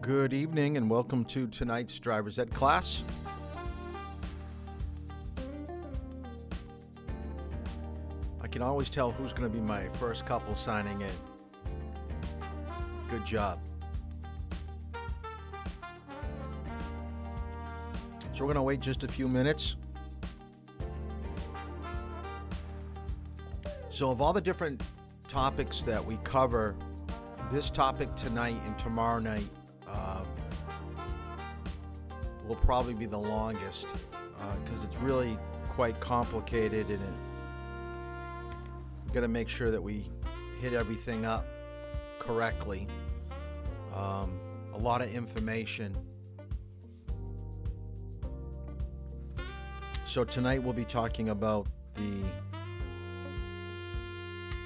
Good evening and welcome to tonight's driver's ed class. I can always tell who's going to be my first couple signing in. Good job. So we're going to wait just a few minutes. So of all the different topics that we cover, this topic tonight and tomorrow night will probably be the longest because it's really quite complicated, and we've got to make sure that we hit everything up correctly. A lot of information. So tonight we'll be talking about the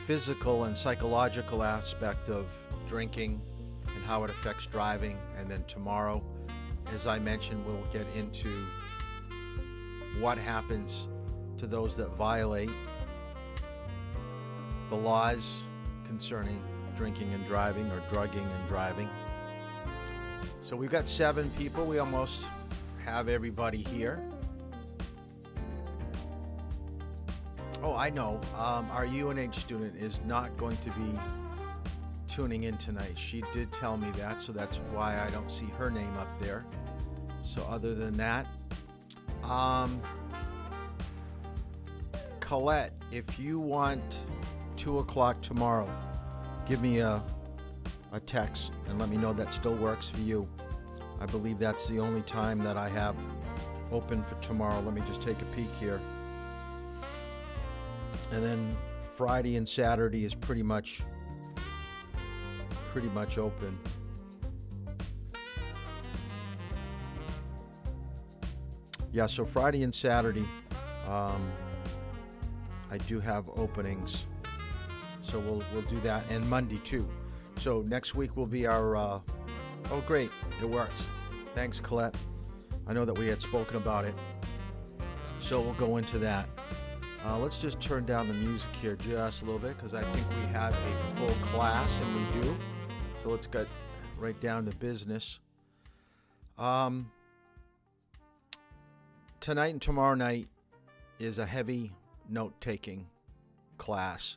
physical and psychological aspect of drinking and how it affects driving. And then tomorrow, as I mentioned, we'll get into what happens to those that violate the laws concerning drinking and driving, or drugging and driving. So we've got 7 people. We almost have everybody here. Oh, I know. Our UNH student is not going to be tuning in tonight. She did tell me that, so that's why I don't see her name up there. So other than that, Colette, if you want 2 o'clock tomorrow, give me a text and let me know that still works for you. I believe that's the only time that I have open for tomorrow. Let me just take a peek here. And then Friday and Saturday is pretty much open. Yeah, so Friday and Saturday, I do have openings. So we'll do that, and Monday too. So next week will be our. Oh, great, it works. Thanks, Colette. I know that we had spoken about it, so we'll go into that. Let's just turn down the music here just a little bit, because I think we have a full class, and we do. So let's get right down to business. Tonight and tomorrow night is a heavy note-taking class.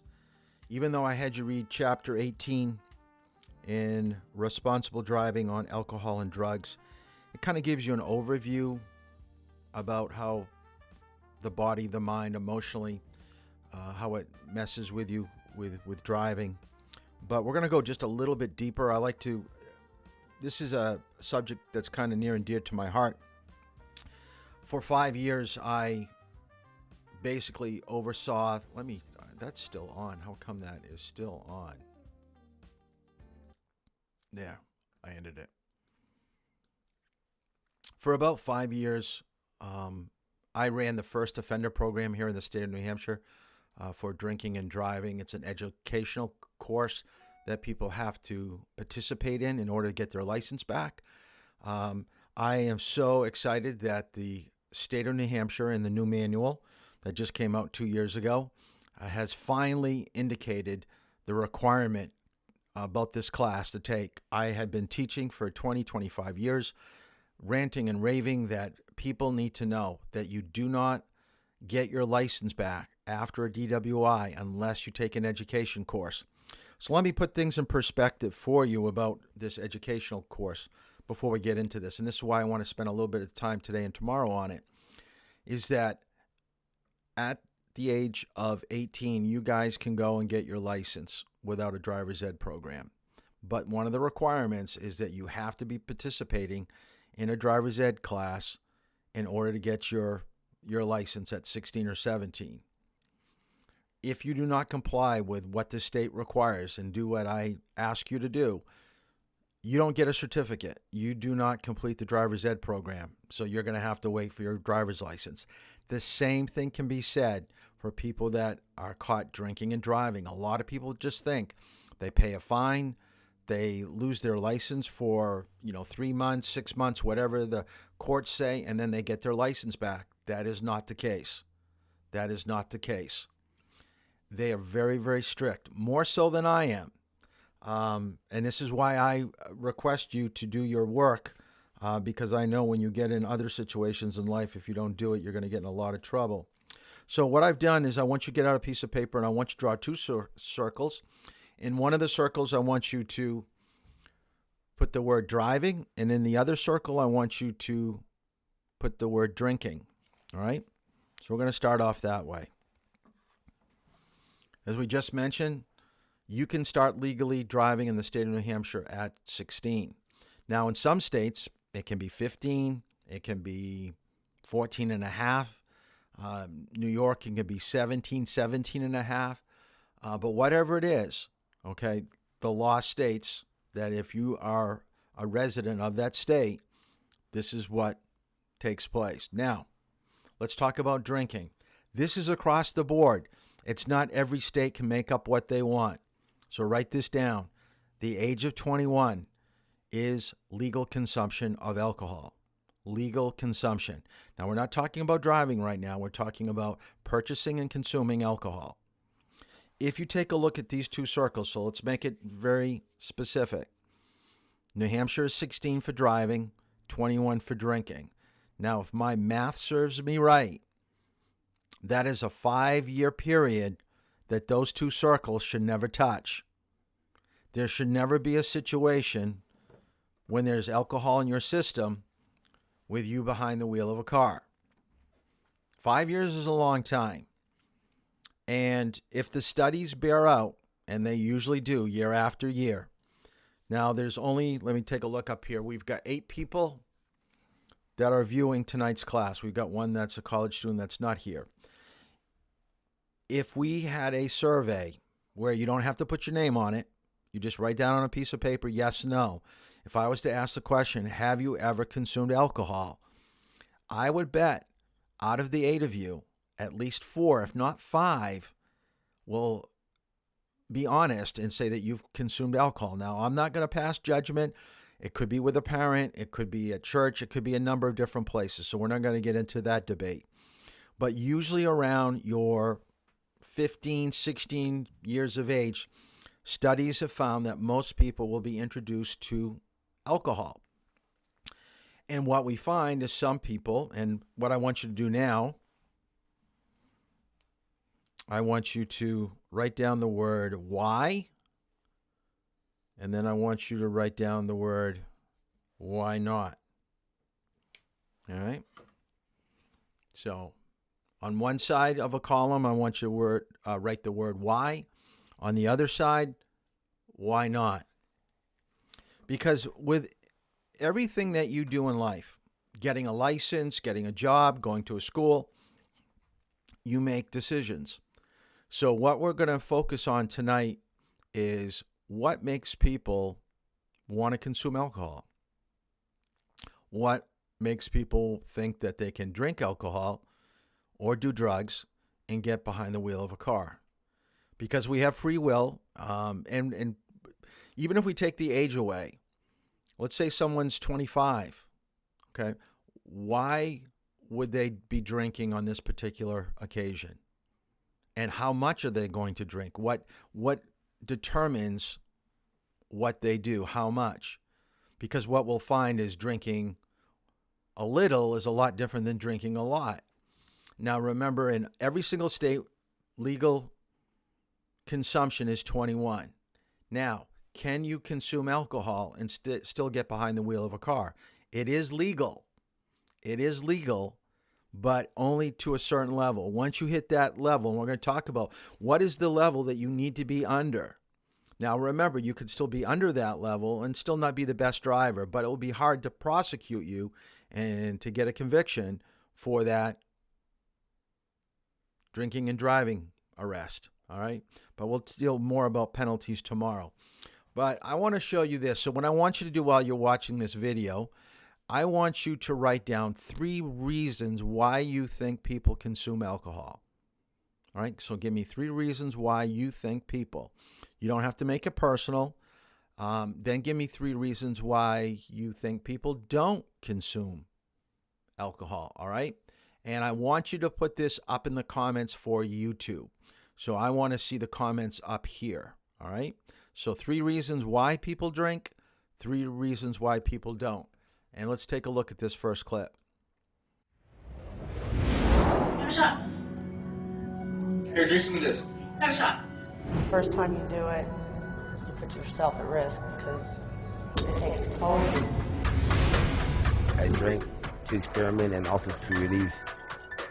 Even though I had you read Chapter 18 in Responsible Driving on Alcohol and Drugs, it kind of gives you an overview about how the body, the mind, emotionally, how it messes with you with driving. But we're going to go just a little bit deeper. This is a subject that's kind of near and dear to my heart. For 5 years, I basically oversaw, that's still on. How come that is still on? There, I ended it. For about 5 years, I ran the first offender program here in the state of New Hampshire for drinking and driving. It's an educational course that people have to participate in order to get their license back. I am so excited that the state of New Hampshire, in the new manual that just came out 2 years ago, has finally indicated the requirement about this class to take. I had been teaching for 25 years, ranting and raving that people need to know that you do not get your license back after a DWI unless you take an education course. So let me put things in perspective for you about this educational course before we get into this. And this is why I want to spend a little bit of time today and tomorrow on it, is that at the age of 18, you guys can go and get your license without a driver's ed program. But one of the requirements is that you have to be participating in a driver's ed class in order to get your license at 16 or 17. If you do not comply with what the state requires and do what I ask you to do, you don't get a certificate. You do not complete the driver's ed program, so you're going to have to wait for your driver's license. The same thing can be said for people that are caught drinking and driving. A lot of people just think they pay a fine, they lose their license for 3 months, 6 months, whatever the courts say, and then they get their license back. That is not the case. That is not the case. They are very, very strict, more so than I am. And this is why I request you to do your work, because I know when you get in other situations in life, if you don't do it, you're going to get in a lot of trouble. So what I've done is I want you to get out a piece of paper and I want you to draw two circles. In one of the circles, I want you to put the word driving, and in the other circle, I want you to put the word drinking. All right? So we're going to start off that way. As we just mentioned, you can start legally driving in the state of New Hampshire at 16. Now, in some states, it can be 15, it can be 14 and a half. New York can be 17 and a half. But whatever it is, okay, the law states that if you are a resident of that state, this is what takes place. Now, let's talk about drinking. This is across the board. It's not every state can make up what they want. So write this down. The age of 21 is legal consumption of alcohol. Legal consumption. Now, we're not talking about driving right now. We're talking about purchasing and consuming alcohol. If you take a look at these two circles, so let's make it very specific. New Hampshire is 16 for driving, 21 for drinking. Now, if my math serves me right, that is a 5-year period that those two circles should never touch. There should never be a situation when there's alcohol in your system with you behind the wheel of a car. 5 years is a long time. And if the studies bear out, and they usually do year after year. Now there's only, let me take a look up here. We've got 8 people that are viewing tonight's class. We've got one that's a college student that's not here. If we had a survey where you don't have to put your name on it, you just write down on a piece of paper, yes, no. If I was to ask the question, have you ever consumed alcohol? I would bet out of the 8 of you, at least 4, if not 5, will be honest and say that you've consumed alcohol. Now, I'm not going to pass judgment. It could be with a parent. It could be at church. It could be a number of different places. So we're not going to get into that debate. But usually around your 15, 16 years of age, studies have found that most people will be introduced to alcohol. And what we find is some people, and what I want you to do now, I want you to write down the word why, and then I want you to write down the word why not. All right? So on one side of a column, I want you to write the word why. On the other side, why not? Because with everything that you do in life, getting a license, getting a job, going to a school, you make decisions. So what we're going to focus on tonight is what makes people want to consume alcohol. What makes people think that they can drink alcohol or do drugs and get behind the wheel of a car. Because we have free will, and even if we take the age away, let's say someone's 25, okay? Why would they be drinking on this particular occasion? And how much are they going to drink? What determines what they do? How much? Because what we'll find is drinking a little is a lot different than drinking a lot. Now remember, in every single state, legal consumption is 21. Now, can you consume alcohol and still get behind the wheel of a car? It is legal. It is legal, but only to a certain level. Once you hit that level, and we're going to talk about what is the level that you need to be under. Now, remember, you could still be under that level and still not be the best driver, but it will be hard to prosecute you and to get a conviction for that drinking and driving arrest. All right? But we'll deal more about penalties tomorrow. But I want to show you this. So what I want you to do while you're watching this video, I want you to write down 3 reasons why you think people consume alcohol. All right, so give me 3 reasons why you think people. You don't have to make it personal. Then give me 3 reasons why you think people don't consume alcohol, all right? And I want you to put this up in the comments for YouTube. So I want to see the comments up here, all right? So 3 reasons why people drink, 3 reasons why people don't. And let's take a look at this first clip. Have a shot. Here, drink some of this. Have a shot. The first time you do it, you put yourself at risk because it takes a toll. I drink to experiment and also to relieve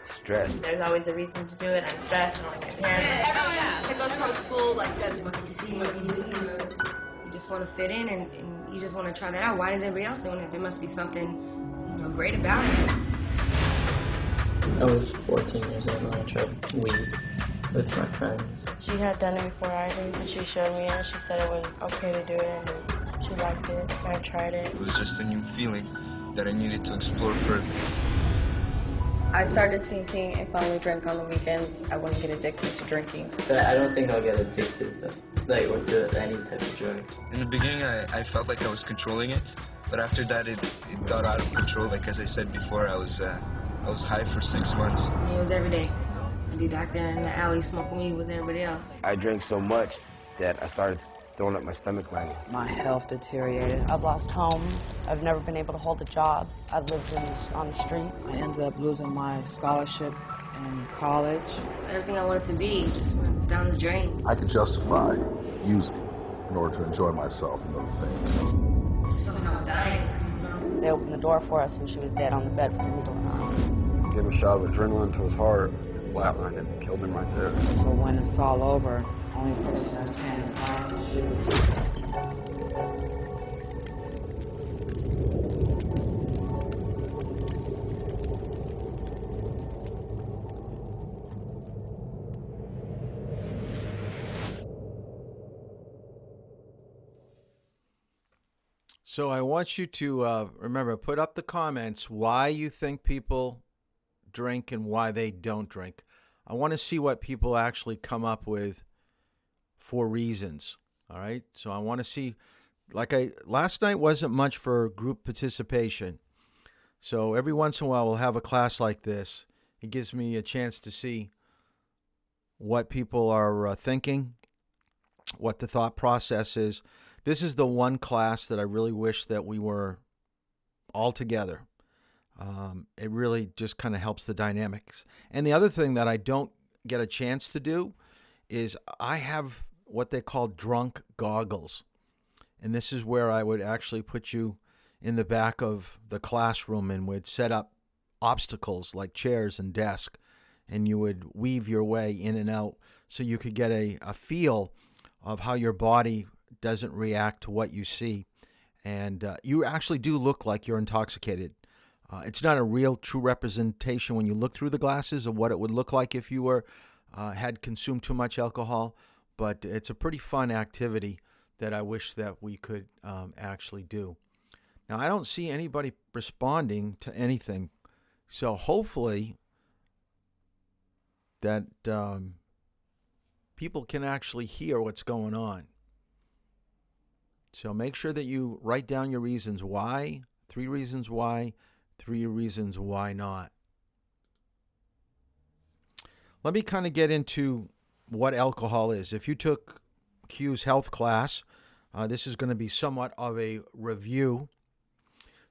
stress. There's always a reason to do it. I'm stressed. I don't like my parents. Everyone that goes to public school does monkey see, monkey do. You just want to fit in and you just want to try that out. Why is everybody else doing it? There must be something, great about it. I was 14 years old when I tried weed with my friends. She had done it before I did, and she showed me and she said it was okay to do it, and she liked it, and I tried it. It was just a new feeling that I needed to explore further. I started thinking if I only drank on the weekends, I wouldn't get addicted to drinking. But I don't think I'll get addicted or to any type of drug. In the beginning, I felt like I was controlling it, but after that, it got out of control. Like as I said before, I was high for 6 months. It was every day. I'd be back there in the alley smoking weed with everybody else. I drank so much that I started throwing up my stomach lining. My health deteriorated. I've lost homes. I've never been able to hold a job. I've lived on the streets. I ended up losing my scholarship in college. Everything I wanted to be just went down the drain. I could justify using in order to enjoy myself and other things. Just felt like I was dying. They opened the door for us and she was dead on the bed with a needle in her arm. Gave a shot of adrenaline to his heart, it flatlined it, and killed him right there. But when it's all over, only person that's paying the price is you. So I want you to remember, put up the comments why you think people drink and why they don't drink. I want to see what people actually come up with for reasons. All right. So I want to see, last night wasn't much for group participation. So every once in a while we'll have a class like this. It gives me a chance to see what people are thinking, what the thought process is. This is the one class that I really wish that we were all together. It really just kind of helps the dynamics. And the other thing that I don't get a chance to do is I have what they call drunk goggles. And this is where I would actually put you in the back of the classroom and would set up obstacles like chairs and desk. And you would weave your way in and out so you could get a feel of how your body doesn't react to what you see. And you actually do look like you're intoxicated. It's not a real true representation when you look through the glasses of what it would look like if you were had consumed too much alcohol, but it's a pretty fun activity that I wish that we could actually do. Now, I don't see anybody responding to anything, so hopefully that people can actually hear what's going on. So make sure that you write down your reasons why, 3 reasons why, 3 reasons why not. Let me kind of get into what alcohol is. If you took Q's health class, this is going to be somewhat of a review.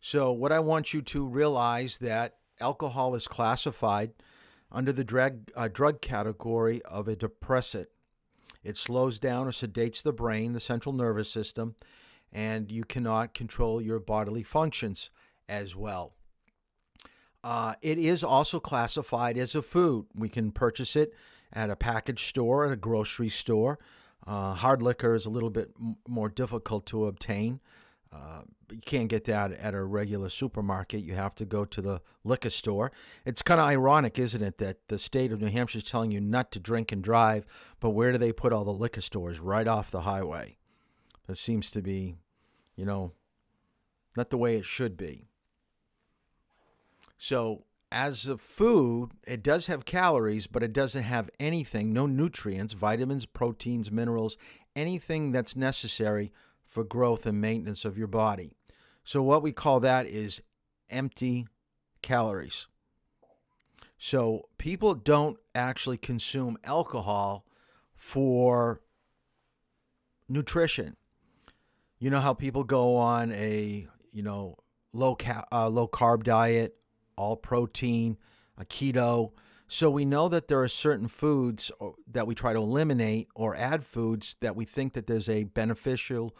So what I want you to realize that alcohol is classified under the drug category of a depressant. It slows down or sedates the brain, the central nervous system, and you cannot control your bodily functions as well. It is also classified as a food. We can purchase it at a package store, at a grocery store. Hard liquor is a little bit more difficult to obtain. You can't get that at a regular supermarket. You have to go to the liquor store. It's kind of ironic, isn't it, that the state of New Hampshire is telling you not to drink and drive, but where do they put all the liquor stores? Right off the highway. That seems to be, not the way it should be. So as a food, it does have calories, but it doesn't have anything, no nutrients, vitamins, proteins, minerals, anything that's necessary for growth and maintenance of your body. So what we call that is empty calories. So people don't actually consume alcohol for nutrition. You know how people go on a, low carb diet, all protein, a keto. So we know that there are certain foods that we try to eliminate, or add foods that we think that there's a beneficial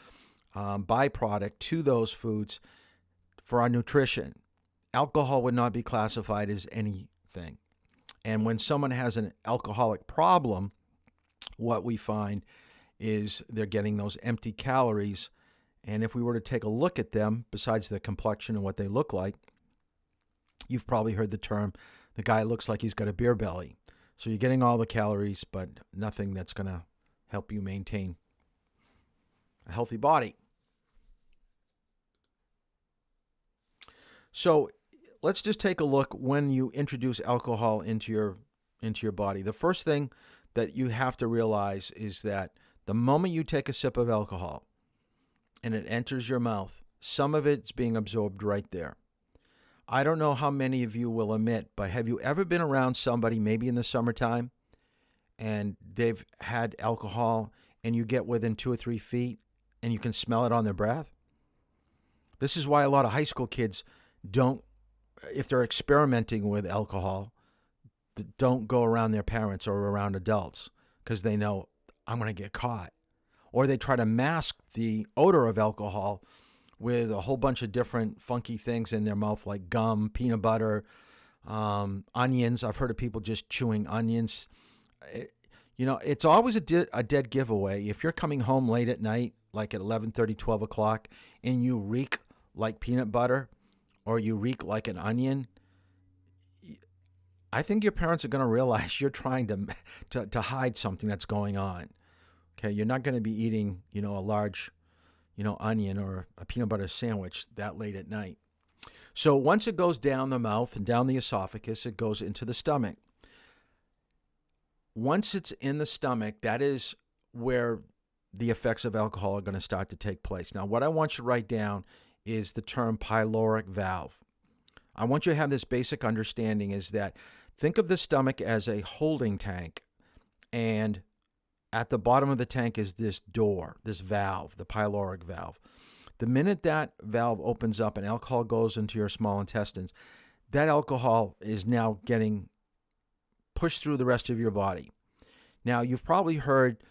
byproduct to those foods for our nutrition. Alcohol would not be classified as anything. And when someone has an alcoholic problem, what we find is they're getting those empty calories. And if we were to take a look at them, besides their complexion and what they look like, you've probably heard the term, the guy looks like he's got a beer belly. So you're getting all the calories, but nothing that's going to help you maintain a healthy body. So let's just take a look when you introduce alcohol into your body. The first thing that you have to realize is that the moment you take a sip of alcohol and it enters your mouth, some of it's being absorbed right there. I don't know how many of you will admit, but have you ever been around somebody, maybe in the summertime, and they've had alcohol, and you get within 2 or 3 feet and you can smell it on their breath? This is why a lot of high school kids don't, if they're experimenting with alcohol, don't go around their parents or around adults, because they know, I'm going to get caught. Or they try to mask the odor of alcohol with a whole bunch of different funky things in their mouth, like gum, peanut butter, onions. I've heard of people just chewing onions. It's always a dead giveaway. If you're coming home late at night, like at 11:30, 12 o'clock, and you reek like peanut butter or you reek like an onion, I think your parents are going to realize you're trying to hide something that's going on. Okay, you're not going to be eating, a large onion or a peanut butter sandwich that late at night. So once it goes down the mouth and down the esophagus, it goes into the stomach. Once it's in the stomach, that is where the effects of alcohol are going to start to take place. Now, what I want you to write down is the term pyloric valve. I want you to have this basic understanding, is that think of the stomach as a holding tank, and at the bottom of the tank is this door, this valve, the pyloric valve. The minute that valve opens up and alcohol goes into your small intestines, that alcohol is now getting pushed through the rest of your body. Now, you've probably heard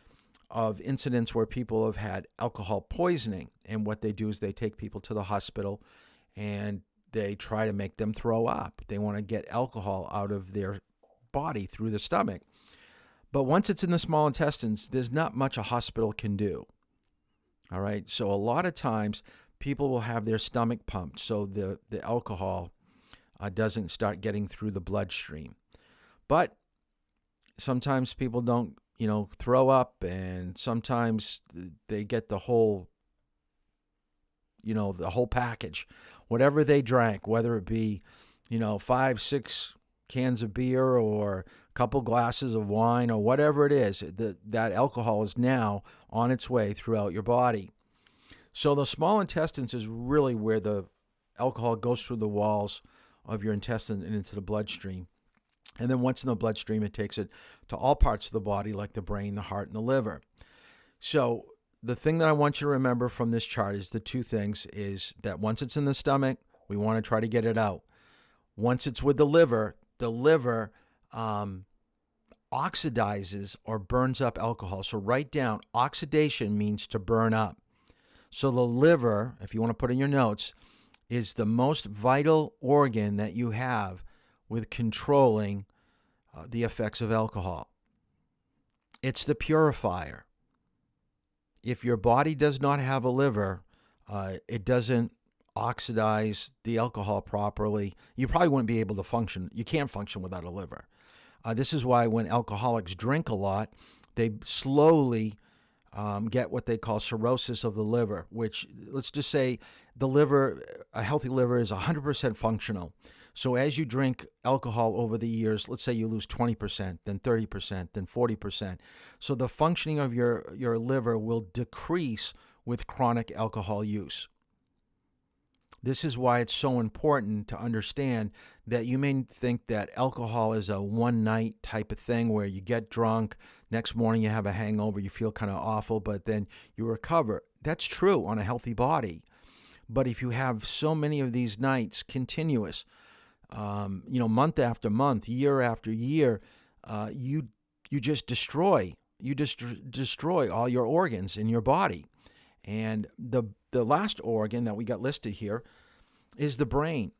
of incidents where people have had alcohol poisoning, and what they do is they take people to the hospital and they try to make them throw up. They want to get alcohol out of their body through the stomach. But once it's in the small intestines, there's not much a hospital can do. All right. So a lot of times people will have their stomach pumped so the alcohol doesn't start getting through the bloodstream. But sometimes people don't, throw up, and sometimes they get the whole, the whole package. Whatever they drank, whether it be, 5, 6 cans of beer or a couple glasses of wine or whatever it is, that alcohol is now on its way throughout your body. So the small intestines is really where the alcohol goes through the walls of your intestine and into the bloodstream. And then once in the bloodstream, it takes it to all parts of the body, like the brain, the heart, and the liver. So the thing that I want you to remember from this chart is the two things, is that once it's in the stomach, we want to try to get it out. Once it's with the liver oxidizes or burns up alcohol. So write down, oxidation means to burn up. So the liver, if you want to put in your notes, is the most vital organ that you have with controlling the effects of alcohol. It's the purifier. If your body does not have a liver, it doesn't oxidize the alcohol properly. You probably wouldn't be able to function. You can't function without a liver. This is why when alcoholics drink a lot, they slowly get what they call cirrhosis of the liver, which, let's just say the liver, a healthy liver, is 100% functional. So as you drink alcohol over the years, let's say you lose 20%, then 30%, then 40%. So the functioning of your liver will decrease with chronic alcohol use. This is why it's so important to understand that you may think that alcohol is a one night type of thing where you get drunk, next morning you have a hangover, you feel kind of awful, but then you recover. That's true on a healthy body. But if you have so many of these nights continuous, month after month, year after year, you just destroy all your organs in your body. And the last organ that we got listed here is the brain.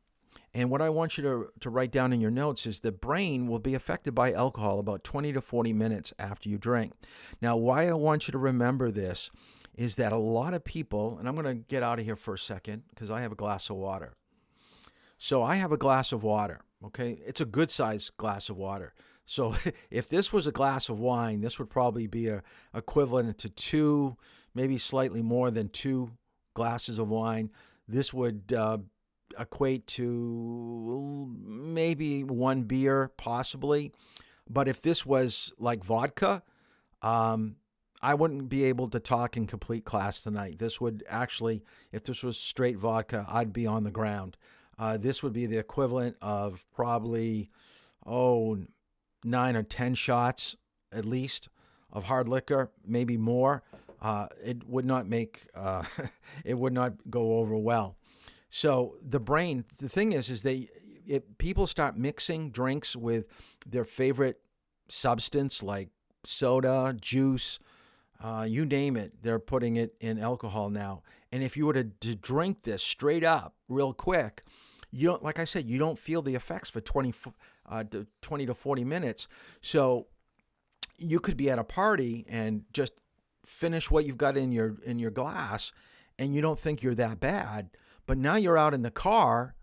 And what I want you to write down in your notes is the brain will be affected by alcohol about 20 to 40 minutes after you drink. Now, why I want you to remember this is that a lot of people, and I'm going to get out of here for a second because I have a glass of water. So I have a glass of water, okay? It's a good-sized glass of water. So if this was a glass of wine, this would probably be equivalent to 2, maybe slightly more than 2 glasses of wine. This would equate to maybe 1 beer, possibly. But if this was like vodka, I wouldn't be able to talk in complete class tonight. This would actually, if this was straight vodka, I'd be on the ground. This would be the equivalent of probably, 9 or 10 shots at least of hard liquor, maybe more. It would not it would not go over well. So the brain, the thing is people start mixing drinks with their favorite substance like soda, juice, you name it. They're putting it in alcohol now. And if you were to drink this straight up real quick, you don't, like I said, you don't feel the effects for 20 to 40 minutes. So you could be at a party and just finish what you've got in your glass, and you don't think you're that bad. But now you're out in the car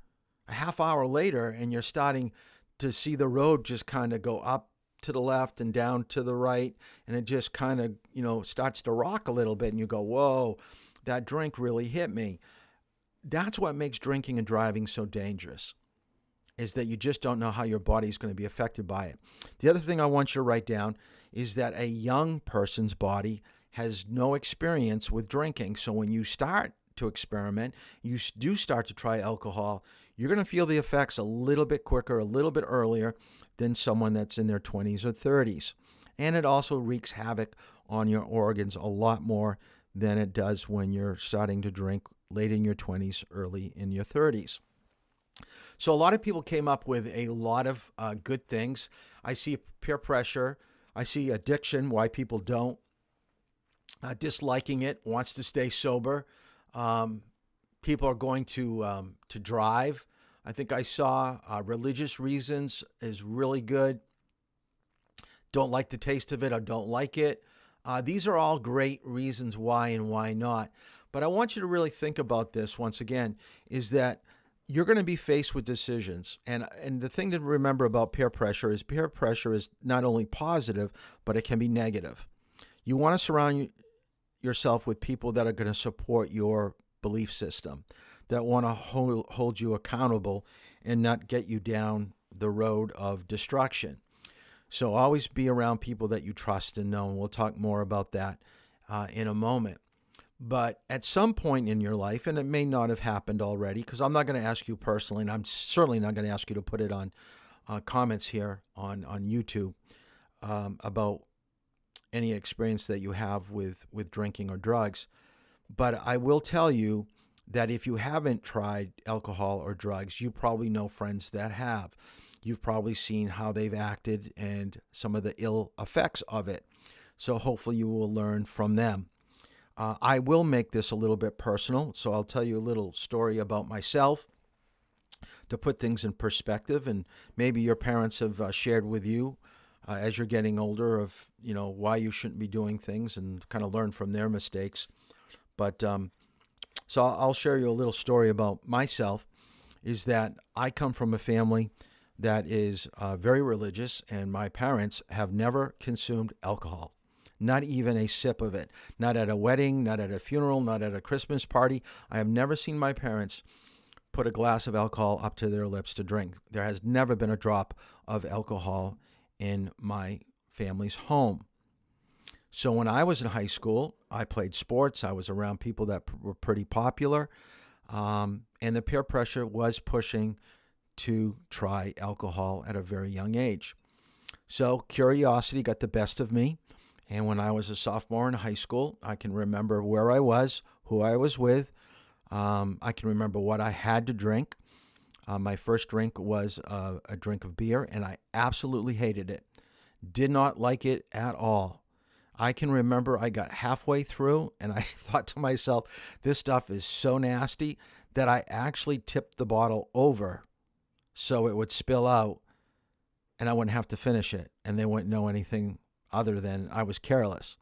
a half hour later, and you're starting to see the road just kind of go up to the left and down to the right, and it just kind of, starts to rock a little bit, and you go, whoa, that drink really hit me. That's what makes drinking and driving so dangerous, is that you just don't know how your body is going to be affected by it. The other thing I want you to write down is that a young person's body has no experience with drinking. So when you start to experiment, you do start to try alcohol, you're going to feel the effects a little bit quicker, a little bit earlier than someone that's in their 20s or 30s. And it also wreaks havoc on your organs a lot more than it does when you're starting to drink late in your 20s, early in your 30s. So a lot of people came up with a lot of good things. I see peer pressure. I see addiction, why people don't. Disliking it, wants to stay sober. People are going to drive. I think I saw religious reasons is really good. Don't like the taste of it or don't like it. These are all great reasons why and why not. But I want you to really think about this once again, is that you're going to be faced with decisions. And the thing to remember about peer pressure is not only positive, but it can be negative. You want to surround yourself with people that are going to support your belief system, that want to hold you accountable and not get you down the road of destruction. So always be around people that you trust and know, and we'll talk more about that in a moment. But at some point in your life, and it may not have happened already, because I'm not going to ask you personally, and I'm certainly not going to ask you to put it on comments here on YouTube about any experience that you have with drinking or drugs. But I will tell you that if you haven't tried alcohol or drugs, you probably know friends that have. You've probably seen how they've acted and some of the ill effects of it. So hopefully you will learn from them. I will make this a little bit personal, so I'll tell you a little story about myself to put things in perspective, and maybe your parents have shared with you as you're getting older of, why you shouldn't be doing things and kind of learn from their mistakes. But so I'll share you a little story about myself, is that I come from a family that is very religious, and my parents have never consumed alcohol. Not even a sip of it. Not at a wedding, not at a funeral, not at a Christmas party. I have never seen my parents put a glass of alcohol up to their lips to drink. There has never been a drop of alcohol in my family's home. So when I was in high school, I played sports. I was around people that were pretty popular. And And the peer pressure was pushing to try alcohol at a very young age. So curiosity got the best of me. And when I was a sophomore in high school, I can remember where I was, who I was with. I can remember what I had to drink. My first drink was a drink of beer, and I absolutely hated it. Did not like it at all. I can remember I got halfway through, and I thought to myself, this stuff is so nasty, that I actually tipped the bottle over so it would spill out, and I wouldn't have to finish it, and they wouldn't know anything other than I was careless.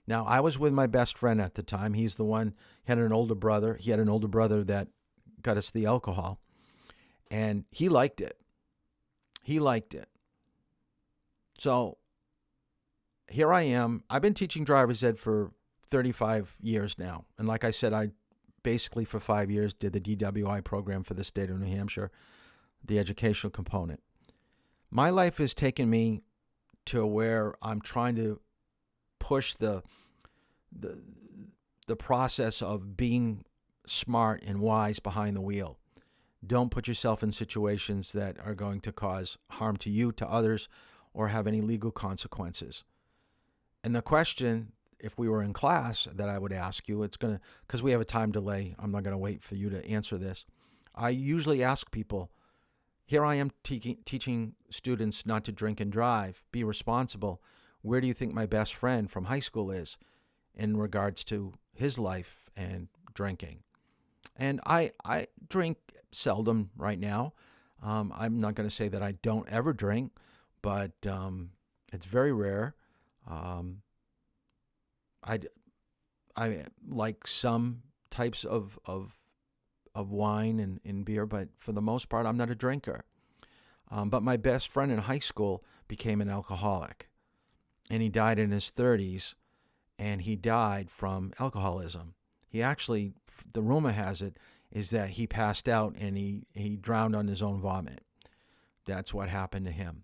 Now, I was with my best friend at the time. He's the one, he had an older brother. He had an older brother that got us the alcohol, and he liked it. He liked it. So here I am. I've been teaching driver's ed for 35 years now. And like I said, I basically for 5 years did the DWI program for the state of New Hampshire, the educational component. My life has taken me to where I'm trying to push the process of being smart and wise behind the wheel. Don't put yourself in situations that are going to cause harm to you, to others, or have any legal consequences. And the question, if we were in class, that I would ask you, it's going to, because we have a time delay, I'm not going to wait for you to answer this. I usually ask people, here I am teaching students not to drink and drive, be responsible. Where do you think my best friend from high school is in regards to his life and drinking? And I drink seldom right now. I'm not going to say that I don't ever drink, but it's very rare. I like some types of wine and beer, but for the most part, I'm not a drinker. But my best friend in high school became an alcoholic, and he died in his 30s, and he died from alcoholism. He actually, the rumor has it, is that he passed out and he drowned on his own vomit. That's what happened to him.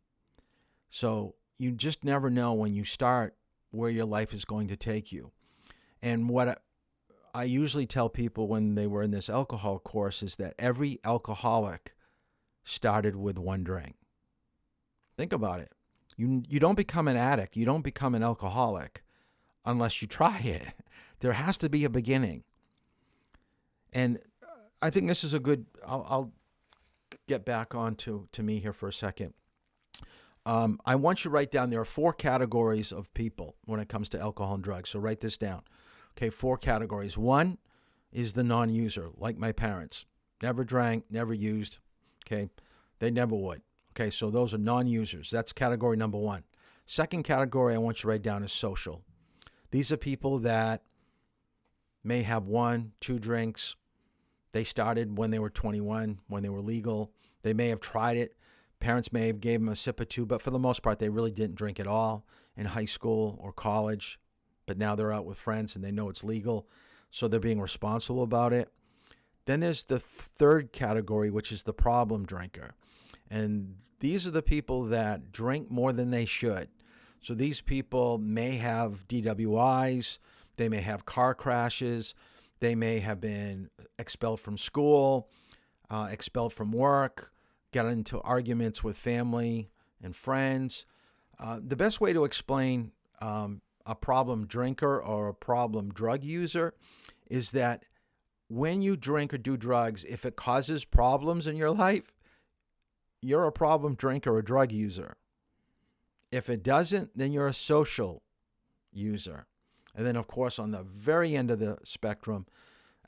So you just never know when you start where your life is going to take you. And what I usually tell people when they were in this alcohol course is that every alcoholic started with one drink. Think about it. You don't become an addict. You don't become an alcoholic unless you try it. There has to be a beginning. And I think this is a good, I'll get back on to me here for a second. I want you to write down, there are 4 categories of people when it comes to alcohol and drugs. So write this down. Okay, 4 categories. 1 is the non-user, like my parents. Never drank, never used. Okay, they never would. Okay, so those are non-users. That's category number 1. Second category I want you to write down is social. These are people that may have 1, 2 drinks. They started when they were 21, when they were legal. They may have tried it. Parents may have gave them a sip or 2, but for the most part, they really didn't drink at all in high school or college. But now they're out with friends and they know it's legal, so they're being responsible about it. Then there's the third category, which is the problem drinker. And these are the people that drink more than they should. So these people may have DWIs, they may have car crashes, they may have been expelled from school, expelled from work, got into arguments with family and friends. The best way to explain a problem drinker or a problem drug user is that when you drink or do drugs, if it causes problems in your life, you're a problem drinker or drug user. If it doesn't, then you're a social user. And then, of course, on the very end of the spectrum,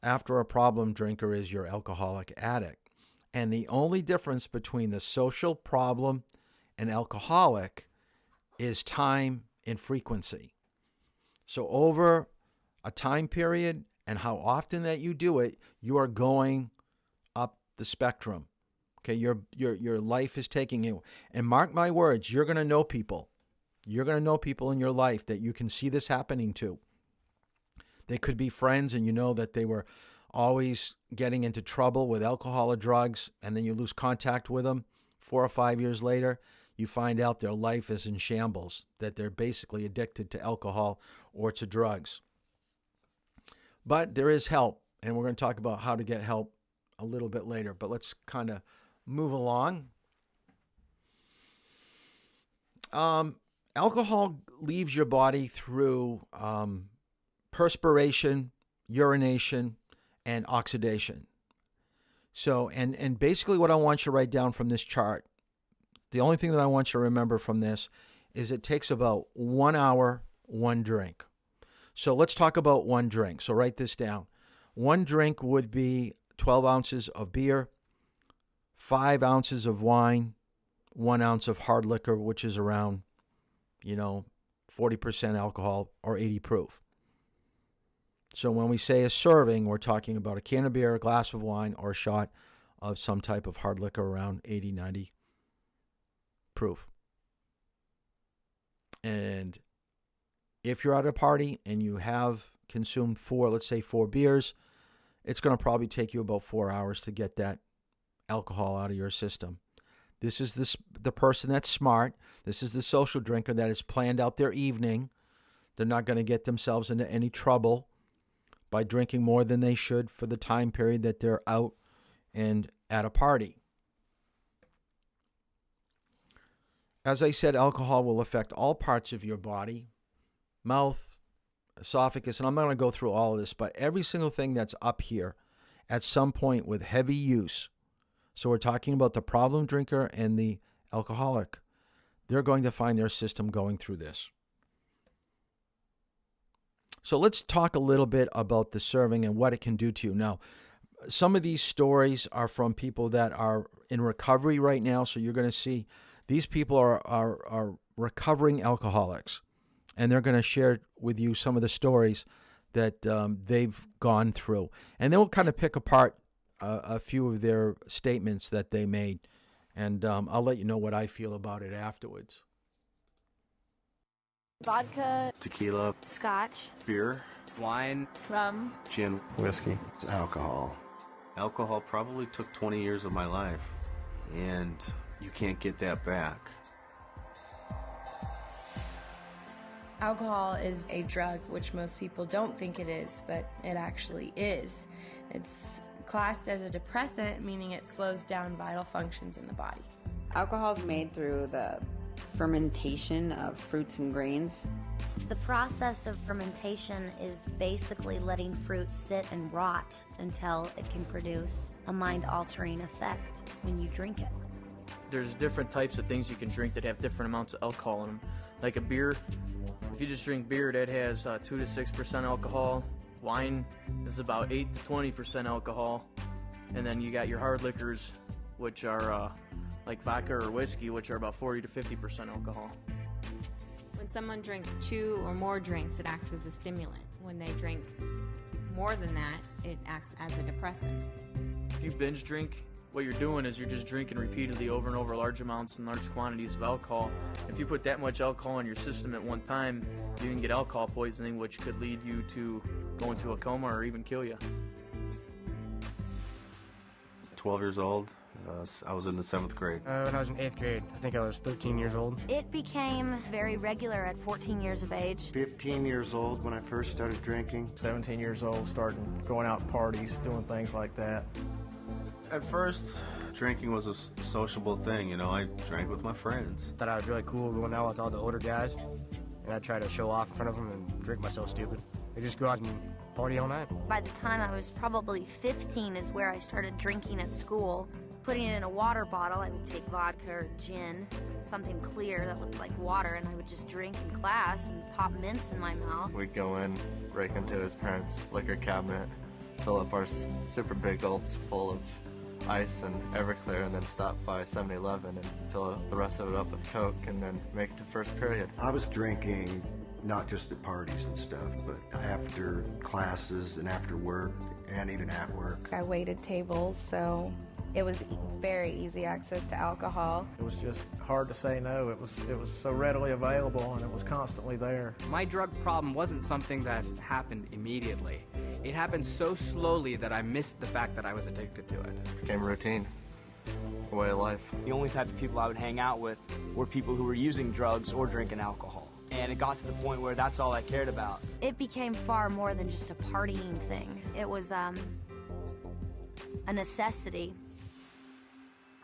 after a problem drinker is your alcoholic addict. And the only difference between the social problem and alcoholic is time and frequency. So over a time period and how often that you do it, you are going up the spectrum. Okay, your life is taking you. And mark my words, you're going to know people. You're going to know people in your life that you can see this happening to. They could be friends and you know that they were always getting into trouble with alcohol or drugs, and then you lose contact with them 4 or 5 years later. You find out their life is in shambles, that they're basically addicted to alcohol or to drugs. But there is help, and we're going to talk about how to get help a little bit later, but let's kind of move along. Alcohol leaves your body through perspiration, urination, and oxidation. So, and basically what I want you to write down from this chart, the only thing that I want you to remember from this is it takes about 1 hour, one drink. So let's talk about one drink. So write this down. One drink would be 12 ounces of beer, 5 ounces of wine, 1 ounce of hard liquor, which is around, 40% alcohol or 80 proof. So when we say a serving, we're talking about a can of beer, a glass of wine, or a shot of some type of hard liquor around 80, 90 proof. And if you're at a party and you have consumed let's say four beers, it's going to probably take you about 4 hours to get that alcohol out of your system. This is the person that's smart. This is the social drinker that has planned out their evening. They're not going to get themselves into any trouble by drinking more than they should for the time period that they're out and at a party. As I said, alcohol will affect all parts of your body, mouth, esophagus, and I'm not going to go through all of this, but every single thing that's up here at some point with heavy use. So we're talking about the problem drinker and the alcoholic. They're going to find their system going through this. So let's talk a little bit about the serving and what it can do to you. Now, some of these stories are from people that are in recovery right now. So you're going to see these people are recovering alcoholics. And they're going to share with you some of the stories that they've gone through. And then we'll kind of pick apart a few of their statements that they made. And I'll let you know what I feel about it afterwards. Vodka, Tequila, scotch, beer, wine, rum, gin, whiskey, alcohol. Alcohol probably took 20 years of my life, and you can't get that back. Alcohol is a drug, which most people don't think it is, but it actually is. It's classed as a depressant, meaning it slows down vital functions in the body. Alcohol is made through the fermentation of fruits and grains. The process of fermentation is basically letting fruit sit and rot until it can produce a mind-altering effect when you drink it. There's different types of things you can drink that have different amounts of alcohol in them. Like a beer, if you just drink beer, that has 2 to 6% alcohol. Wine is about 8 to 20% alcohol. And then you got your hard liquors, which are like vodka or whiskey, which are about 40 to 50% alcohol. When someone drinks 2 or more drinks, it acts as a stimulant. When they drink more than that, it acts as a depressant. If you binge drink, what you're doing is you're just drinking repeatedly over and over large amounts and large quantities of alcohol. If you put that much alcohol in your system at one time, you can get alcohol poisoning, which could lead you to go into a coma or even kill you. 12 years old, I was in the 7th grade. When I was in 8th grade, I think I was 13 years old. It became very regular at 14 years of age. 15 years old when I first started drinking. 17 years old, starting going out to parties, doing things like that. At first, drinking was a sociable thing, I drank with my friends. Thought I was really cool going out with all the older guys, and I'd try to show off in front of them and drink myself stupid. I just go out and party all night. By the time I was probably 15 is where I started drinking at school. Putting it in a water bottle, I would take vodka or gin, something clear that looked like water, and I would just drink in class and pop mints in my mouth. We'd go in, break into his parents' liquor cabinet, fill up our super big gulps full of ice and Everclear, and then stop by 7-Eleven and fill the rest of it up with Coke, and then make it to first period. I was drinking not just at parties and stuff, but after classes and after work and even at work. I waited tables, so it was very easy access to alcohol. It was just hard to say no. It was so readily available, and it was constantly there. My drug problem wasn't something that happened immediately. It happened so slowly that I missed the fact that I was addicted to it. It became routine, a way of life. The only type of people I would hang out with were people who were using drugs or drinking alcohol. And it got to the point where that's all I cared about. It became far more than just a partying thing. It was a necessity.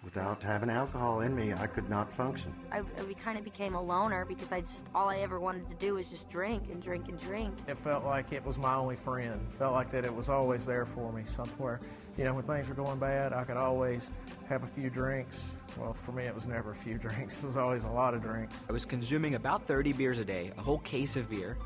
Without having alcohol in me, I could not function. I kind of became a loner because all I ever wanted to do was just drink and drink and drink. It felt like it was my only friend. Felt like that it was always there for me somewhere. You know, when things were going bad, I could always have a few drinks. Well, for me, it was never a few drinks. It was always a lot of drinks. I was consuming about 30 beers a day, a whole case of beer,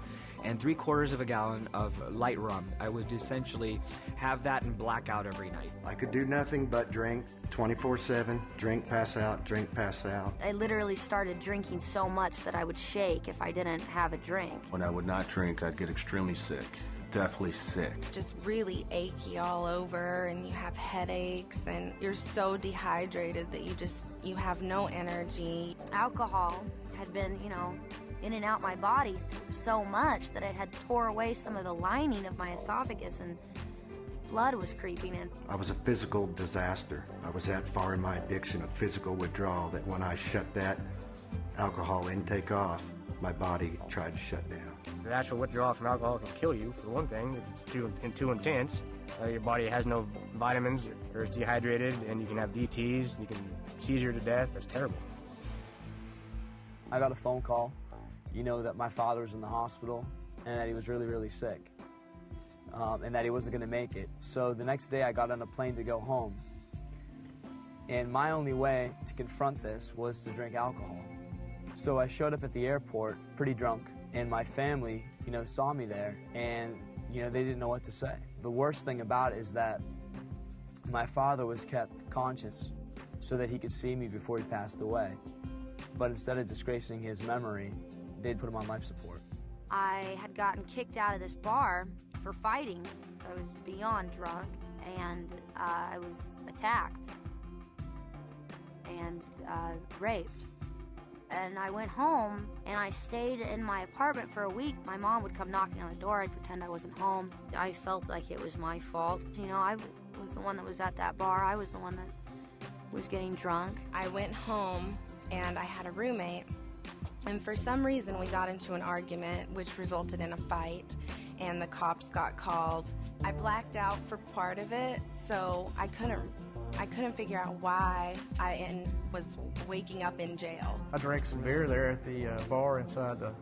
and 3/4 of a gallon of light rum. I would essentially have that and black out every night. I could do nothing but drink 24/7, drink, pass out, drink, pass out. I literally started drinking so much that I would shake if I didn't have a drink. When I would not drink, I'd get extremely sick. Deathly sick. Just really achy all over, and you have headaches, and you're so dehydrated that you have no energy. Alcohol had been, in and out my body so much that it had tore away some of the lining of my esophagus, and blood was creeping in. I was a physical disaster. I was that far in my addiction of physical withdrawal that when I shut that alcohol intake off, my body tried to shut down. The actual withdrawal from alcohol can kill you, for one thing, if it's too intense. Your body has no vitamins, or is dehydrated, and you can have DTs, you can seizure to death. It's terrible. I got a phone call, that my father was in the hospital and that he was really, really sick, and that he wasn't going to make it. So the next day I got on a plane to go home, and my only way to confront this was to drink alcohol. So I showed up at the airport pretty drunk, and my family, saw me there, and, they didn't know what to say. The worst thing about it is that my father was kept conscious so that he could see me before he passed away. But instead of disgracing his memory, they'd put him on life support. I had gotten kicked out of this bar for fighting. I was beyond drunk, and I was attacked and raped. And I went home, and I stayed in my apartment for a week. My mom would come knocking on the door. I'd pretend I wasn't home. I felt like it was my fault. I was the one that was at that bar. I was the one that was getting drunk. I went home, and I had a roommate. And for some reason, we got into an argument, which resulted in a fight, and the cops got called. I blacked out for part of it, so I couldn't figure out why I was waking up in jail. I drank some beer there at the bar inside the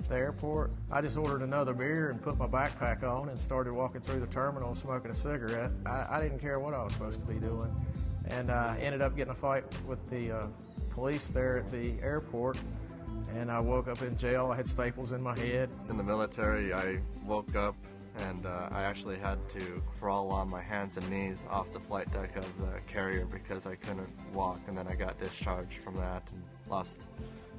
airport. I just ordered another beer and put my backpack on and started walking through the terminal smoking a cigarette. I didn't care what I was supposed to be doing, and I ended up getting a fight with the police there at the airport, and I woke up in jail. I had staples in my head. In the military, I woke up and I actually had to crawl on my hands and knees off the flight deck of the carrier because I couldn't walk, and then I got discharged from that and lost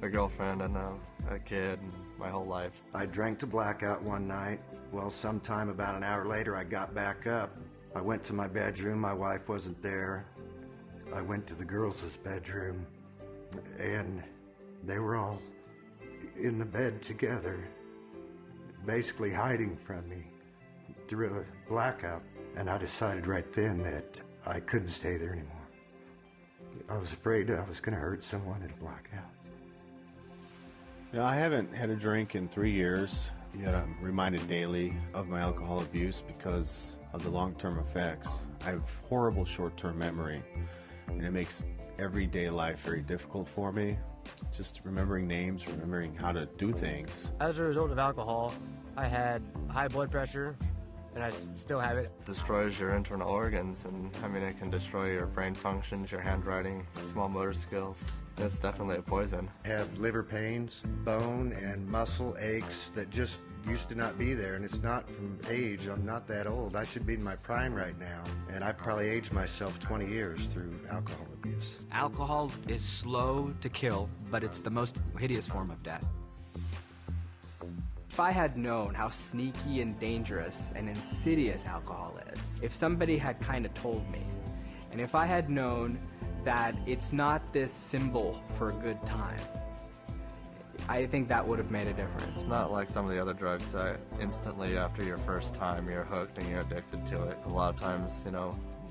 a girlfriend and a kid and my whole life. I drank to blackout one night. Well, sometime about an hour later, I got back up. I went to my bedroom. My wife wasn't there. I went to the girls' bedroom, and they were all in the bed together, basically hiding from me through a blackout. And I decided right then that I couldn't stay there anymore. I was afraid I was going to hurt someone at a blackout. I haven't had a drink in 3 years, yet I'm reminded daily of my alcohol abuse because of the long-term effects. I have horrible short-term memory, and it makes everyday life very difficult for me. Just remembering names, remembering how to do things. As a result of alcohol, I had high blood pressure, and I still have it. It destroys your internal organs, and it can destroy your brain functions, your handwriting, small motor skills. It's definitely a poison. I have liver pains, bone and muscle aches that just used to not be there, and it's not from age. I'm not that old. I should be in my prime right now, and I've probably aged myself 20 years through alcohol abuse. Alcohol is slow to kill, but it's the most hideous form of death. If I had known how sneaky and dangerous and insidious alcohol is, if somebody had kind of told me, and if I had known that it's not this symbol for a good time, I think that would have made a difference. It's not like some of the other drugs that instantly after your first time you're hooked and you're addicted to it. A lot of times,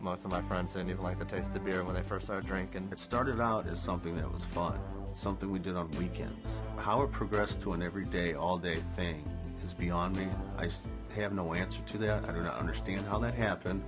most of my friends didn't even like the taste of beer when they first started drinking. It started out as something that was fun, something we did on weekends. How it progressed to an everyday, all-day thing is beyond me. I have no answer to that. I do not understand how that happened.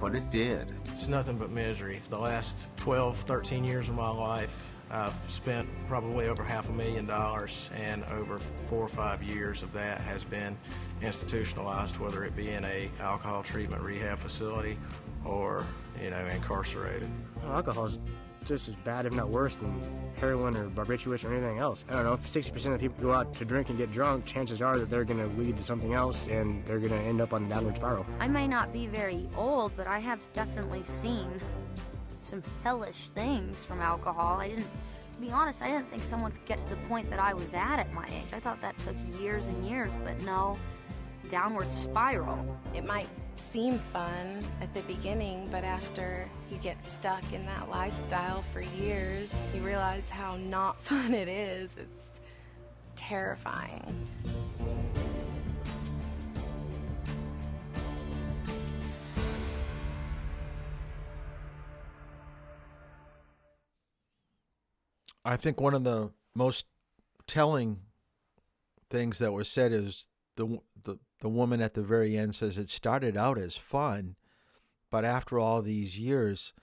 but it did. It's nothing but misery. The last 12, 13 years of my life, I've spent probably over $500,000, and over 4 or 5 years of that has been institutionalized, whether it be in a alcohol treatment rehab facility or, incarcerated. Well, alcohol is just as bad, if not worse, than heroin or barbiturates or anything else. I don't know, if 60% of people go out to drink and get drunk, chances are that they're going to lead to something else and they're going to end up on a downward spiral. I may not be very old, but I have definitely seen some hellish things from alcohol. To be honest, I didn't think someone could get to the point that I was at my age. I thought that took years and years, but no, downward spiral. It might seem fun at the beginning, but after you get stuck in that lifestyle for years, you realize how not fun it is. It's terrifying. I think one of the most telling things that was said is the woman at the very end says it started out as fun, but after all these years,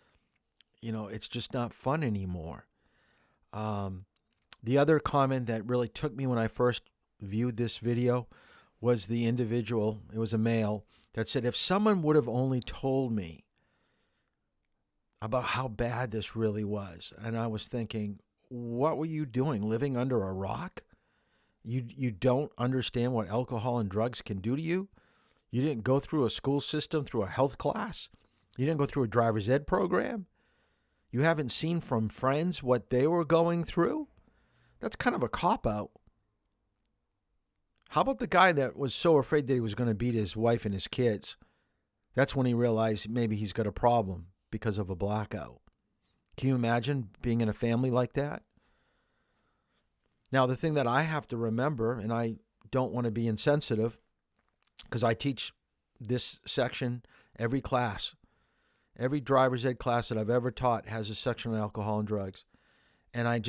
it's just not fun anymore. The other comment that really took me when I first viewed this video was the individual, it was a male, that said, if someone would have only told me about how bad this really was. And I was thinking, what were you doing, living under a rock? You don't understand what alcohol and drugs can do to you? You didn't go through a school system, through a health class? You didn't go through a driver's ed program? You haven't seen from friends what they were going through? That's kind of a cop-out. How about the guy that was so afraid that he was going to beat his wife and his kids? That's when he realized maybe he's got a problem because of a blackout. Can you imagine being in a family like that? Now, the thing that I have to remember, and I don't want to be insensitive, because I teach this section every class. Every driver's ed class that I've ever taught has a section on alcohol and drugs. And I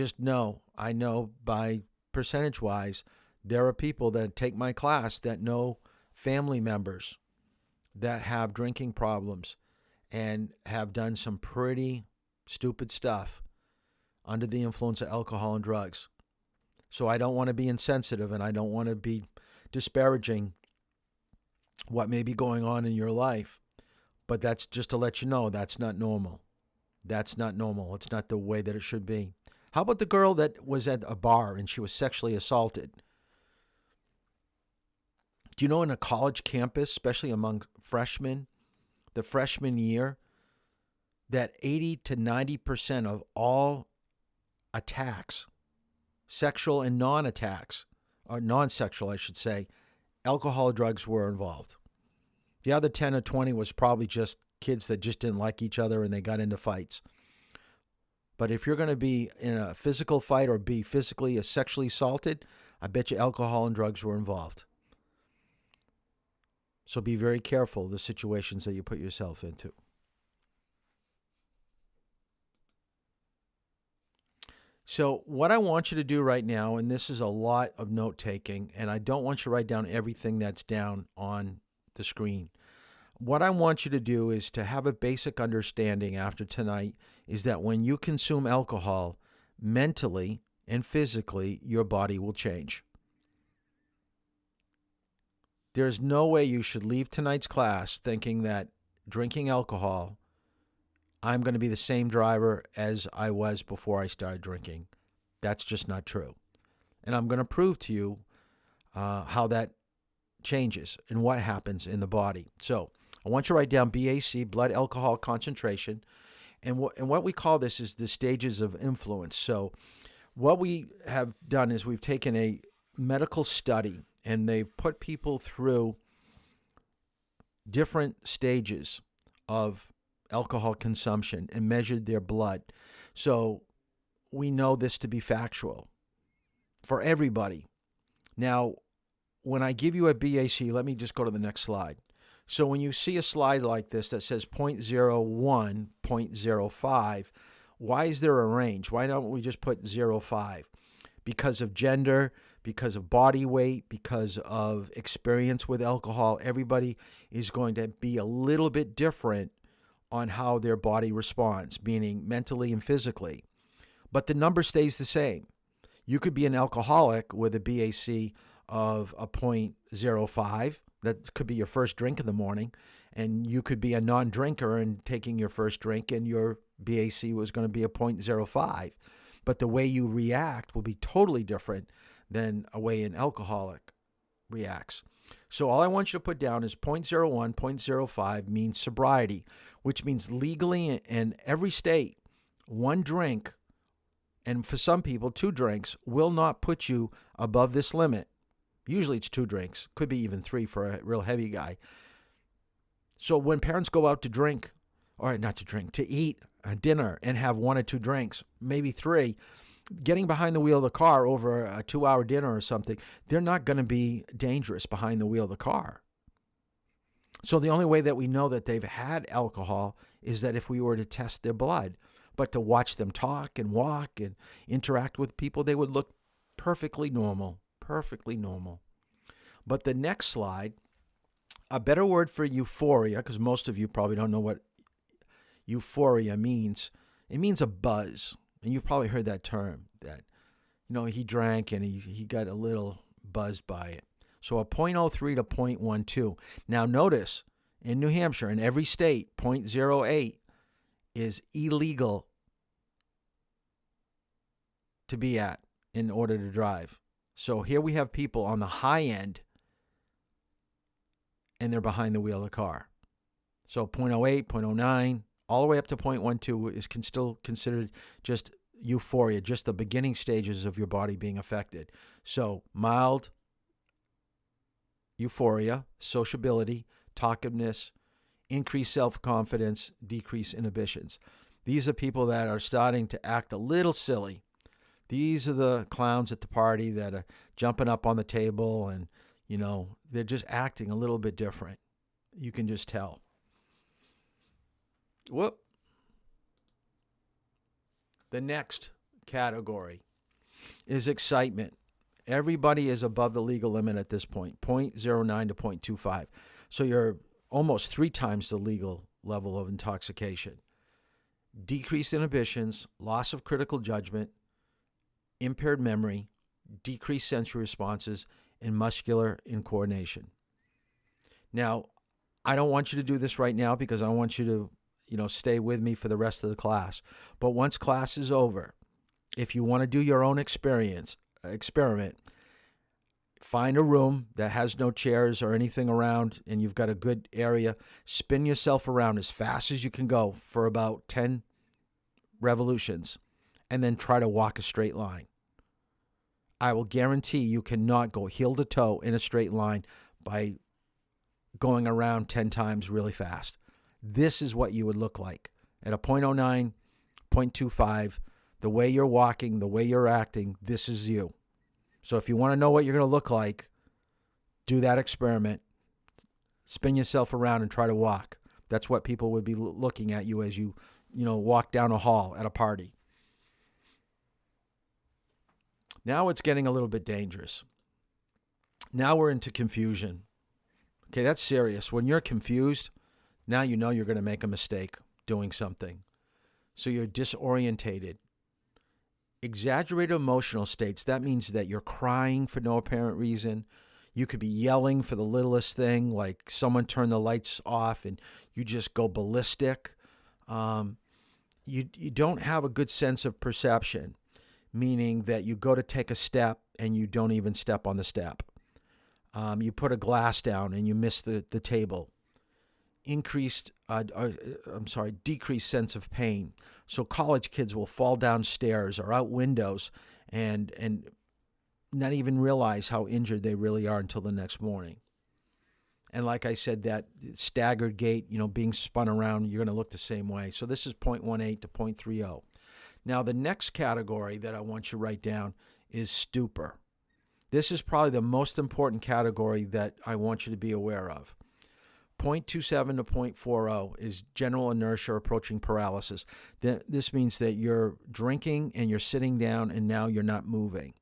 know by percentage-wise, there are people that take my class that know family members that have drinking problems and have done some pretty stupid stuff under the influence of alcohol and drugs. So I don't want to be insensitive, and I don't want to be disparaging what may be going on in your life. But that's just to let you know that's not normal. That's not normal. It's not the way that it should be. How about the girl that was at a bar and she was sexually assaulted? Do you know in a college campus, especially among freshmen, the freshman year, that 80 to 90% of all attacks, sexual and non-attacks, or non-sexual, I should say, alcohol or drugs were involved. The other 10 or 20 was probably just kids that just didn't like each other and they got into fights. But if you're going to be in a physical fight or be physically or sexually assaulted, I bet you alcohol and drugs were involved. So be very careful of the situations that you put yourself into. So what I want you to do right now, and this is a lot of note-taking, and I don't want you to write down everything that's down on the screen. What I want you to do is to have a basic understanding after tonight is that when you consume alcohol, mentally and physically, your body will change. There's no way you should leave tonight's class thinking that drinking alcohol, I'm going to be the same driver as I was before I started drinking. That's just not true. And I'm going to prove to you how that changes and what happens in the body. So I want you to write down BAC, blood alcohol concentration. And what we call this is the stages of influence. So what we have done is we've taken a medical study and they've put people through different stages of alcohol consumption and measured their blood. So we know this to be factual for everybody. Now, when I give you a BAC, let me just go to the next slide. So when you see a slide like this that says 0.01, 0.05, why is there a range? Why don't we just put 0.5? Because of gender, because of body weight, because of experience with alcohol, everybody is going to be a little bit different on how their body responds, meaning mentally and physically. But the number stays the same. You could be an alcoholic with a BAC of a 0.05. That could be your first drink in the morning. And you could be a non-drinker and taking your first drink and your BAC was going to be a 0.05. But the way you react will be totally different than a way an alcoholic reacts. So all I want you to put down is 0.01, 0.05 means sobriety, which means legally in every state, 1 drink, and for some people, 2 drinks, will not put you above this limit. Usually it's 2 drinks, could be even 3 for a real heavy guy. So when parents go out to drink, or not to drink, to eat a dinner and have 1 or 2 drinks, maybe 3, getting behind the wheel of the car over a 2-hour dinner or something, they're not going to be dangerous behind the wheel of the car. So the only way that we know that they've had alcohol is that if we were to test their blood. But to watch them talk and walk and interact with people, they would look perfectly normal, perfectly normal. But the next slide, a better word for euphoria, because most of you probably don't know what euphoria means. It means a buzz. And you've probably heard that term, that, he drank and he got a little buzzed by it. So a 0.03 to 0.12. Now notice, in New Hampshire, in every state, 0.08 is illegal to be at in order to drive. So here we have people on the high end, and they're behind the wheel of the car. So 0.08, 0.09, all the way up to 0.12 is still considered just euphoria, just the beginning stages of your body being affected. So mild euphoria, sociability, talkativeness, increased self-confidence, decreased inhibitions. These are people that are starting to act a little silly. These are the clowns at the party that are jumping up on the table and, they're just acting a little bit different. You can just tell. Whoop. The next category is excitement. Everybody is above the legal limit at this point, 0.09 to 0.25. So you're almost 3 times the legal level of intoxication. Decreased inhibitions, loss of critical judgment, impaired memory, decreased sensory responses, and muscular incoordination. Now, I don't want you to do this right now because I want you to, stay with me for the rest of the class. But once class is over, if you want to do your own experiment, find a room that has no chairs or anything around and you've got a good area. Spin yourself around as fast as you can go for about 10 revolutions and then try to walk a straight line. I will guarantee you cannot go heel to toe in a straight line by going around 10 times really fast. This is what you would look like. At a 0.09, 0.25, the way you're walking, the way you're acting, this is you. So if you want to know what you're going to look like, do that experiment. Spin yourself around and try to walk. That's what people would be looking at you as you walk down a hall at a party. Now it's getting a little bit dangerous. Now we're into confusion. Okay, that's serious. When you're confused, now you know you're going to make a mistake doing something. So you're disorientated. Exaggerated emotional states, that means that you're crying for no apparent reason. You could be yelling for the littlest thing, like someone turned the lights off and you just go ballistic. You don't have a good sense of perception, meaning that you go to take a step and you don't even step on the step. You put a glass down and you miss the table. Decreased sense of pain. So college kids will fall downstairs or out windows and not even realize how injured they really are until the next morning. And like I said, that staggered gait, being spun around, you're going to look the same way. So this is 0.18 to 0.30. Now, the next category that I want you to write down is stupor. This is probably the most important category that I want you to be aware of. 0.27 to 0.40 is general inertia approaching paralysis. This means that you're drinking and you're sitting down and now you're not moving,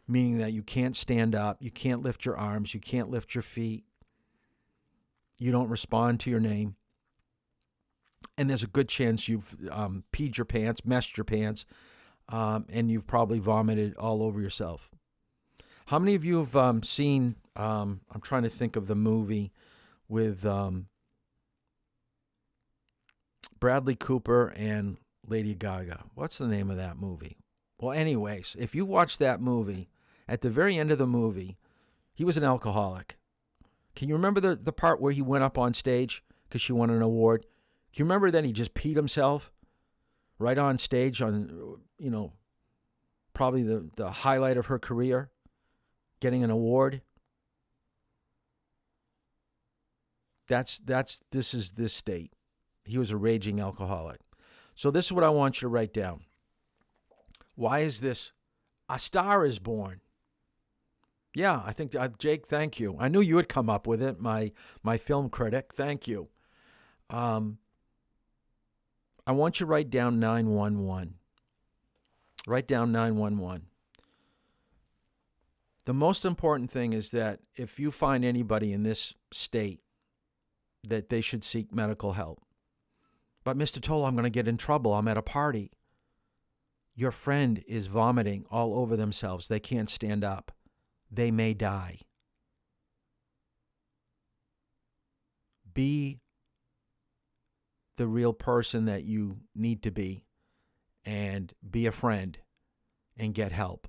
meaning that you can't stand up, you can't lift your arms, you can't lift your feet, you don't respond to your name. and there's a good chance you've peed your pants, messed your pants, and you've probably vomited all over yourself. How many of you have seen, I'm trying to think of the movie with Bradley Cooper and Lady Gaga. What's the name of that movie? Well, anyways, if you watch that movie, at the very end of the movie, he was an alcoholic. Can you remember the part where he went up on stage because she won an award? Can you remember then he just peed himself right on stage on, probably the highlight of her career, getting an award? This is this state. He was a raging alcoholic. So this is what I want you to write down. Why is this? A Star is Born. Yeah, I think, Jake, thank you. I knew you would come up with it, my film critic. Thank you. I want you to write down 911. Write down 911. The most important thing is that if you find anybody in this state, that they should seek medical help. But Mr. Toll, I'm going to get in trouble. I'm at a party. Your friend is vomiting all over themselves. They can't stand up. They may die. Be the real person that you need to be, and be a friend and get help.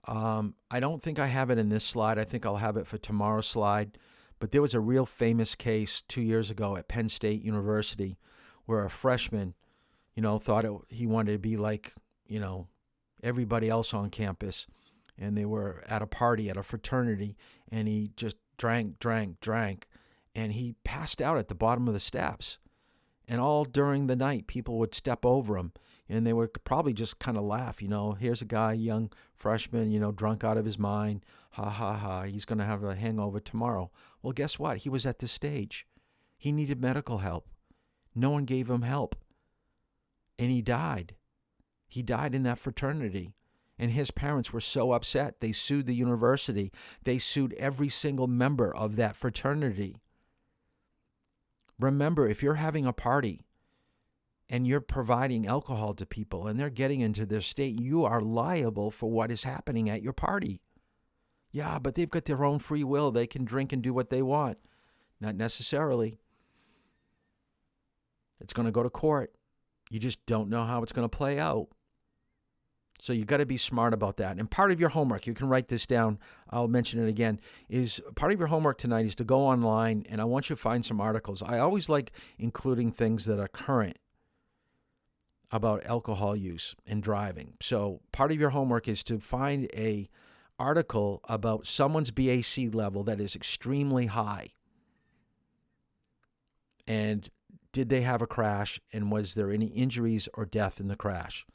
I don't think I have it in this slide. I think I'll have it for tomorrow's slide. But there was a real famous case 2 years ago at Penn State University where a freshman, thought he wanted to be like, everybody else on campus. And they were at a party, at a fraternity, and he just drank, and he passed out at the bottom of the steps. And all during the night, people would step over him, and they would probably just kind of laugh, here's a guy, young freshman, drunk out of his mind, ha, ha, ha, he's going to have a hangover tomorrow. Well, guess what? He was at this stage. He needed medical help. No one gave him help. And he died. He died in that fraternity. And his parents were so upset. They sued the university. They sued every single member of that fraternity. Remember, if you're having a party and you're providing alcohol to people and they're getting into their state, you are liable for what is happening at your party. Yeah, but they've got their own free will. They can drink and do what they want. Not necessarily. It's going to go to court. You just don't know how it's going to play out. So you got to be smart about that. And part of your homework, you can write this down, I'll mention it again, is part of your homework tonight is to go online, and I want you to find some articles. I always like including things that are current about alcohol use and driving. So part of your homework is to find a article about someone's BAC level that is extremely high. And did they have a crash, and was there any injuries or death in the crash?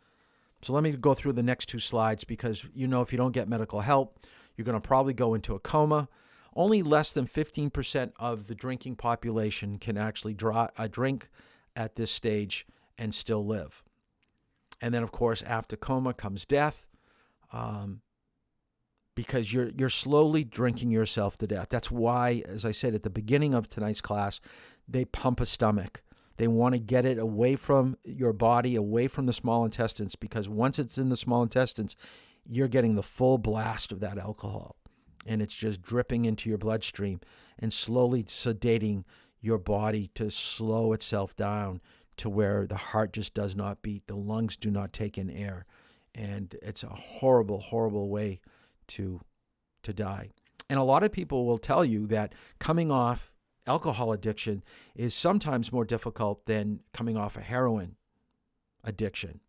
So let me go through the next two slides because, if you don't get medical help, you're going to probably go into a coma. Only less than 15% of the drinking population can actually drink at this stage and still live. And then, of course, after coma comes death, because you're slowly drinking yourself to death. That's why, as I said at the beginning of tonight's class, they pump a stomach. They want to get it away from your body, away from the small intestines, because once it's in the small intestines, you're getting the full blast of that alcohol. And it's just dripping into your bloodstream and slowly sedating your body to slow itself down to where the heart just does not beat, the lungs do not take in air. And it's a horrible, horrible way to die. And a lot of people will tell you that coming off alcohol addiction is sometimes more difficult than coming off a heroin addiction.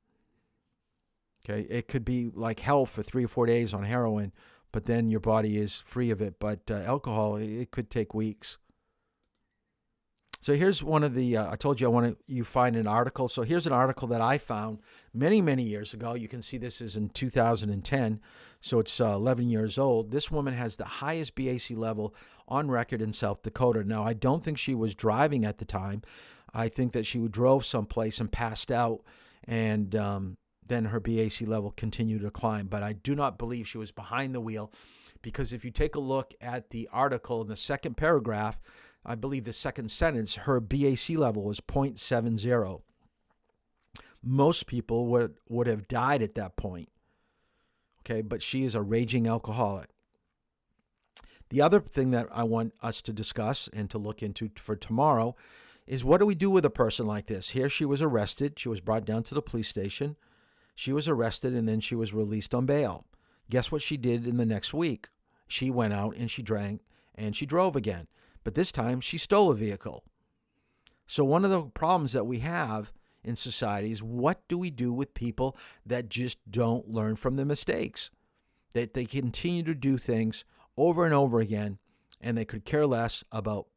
Okay, it could be like hell for 3 or 4 days on heroin, but then your body is free of it. But alcohol, it could take weeks. So here's one of the, I told you you find an article. So here's an article that I found many, many years ago. You can see this is in 2010, so it's 11 years old. This woman has the highest BAC level on record in South Dakota. Now, I don't think she was driving at the time. I think that she drove someplace and passed out, and then her BAC level continued to climb. But I do not believe she was behind the wheel, because if you take a look at the article in the second paragraph, I believe the second sentence, her BAC level was 0.70. Most people would have died at that point. Okay, but she is a raging alcoholic. The other thing that I want us to discuss and to look into for tomorrow is, what do we do with a person like this? Here she was arrested. She was brought down to the police station. She was arrested and then she was released on bail. Guess what she did in the next week? She went out and she drank and she drove again. But this time she stole a vehicle. So one of the problems that we have in society is, what do we do with people that just don't learn from their mistakes? That they continue to do things over and over again, and they could care less about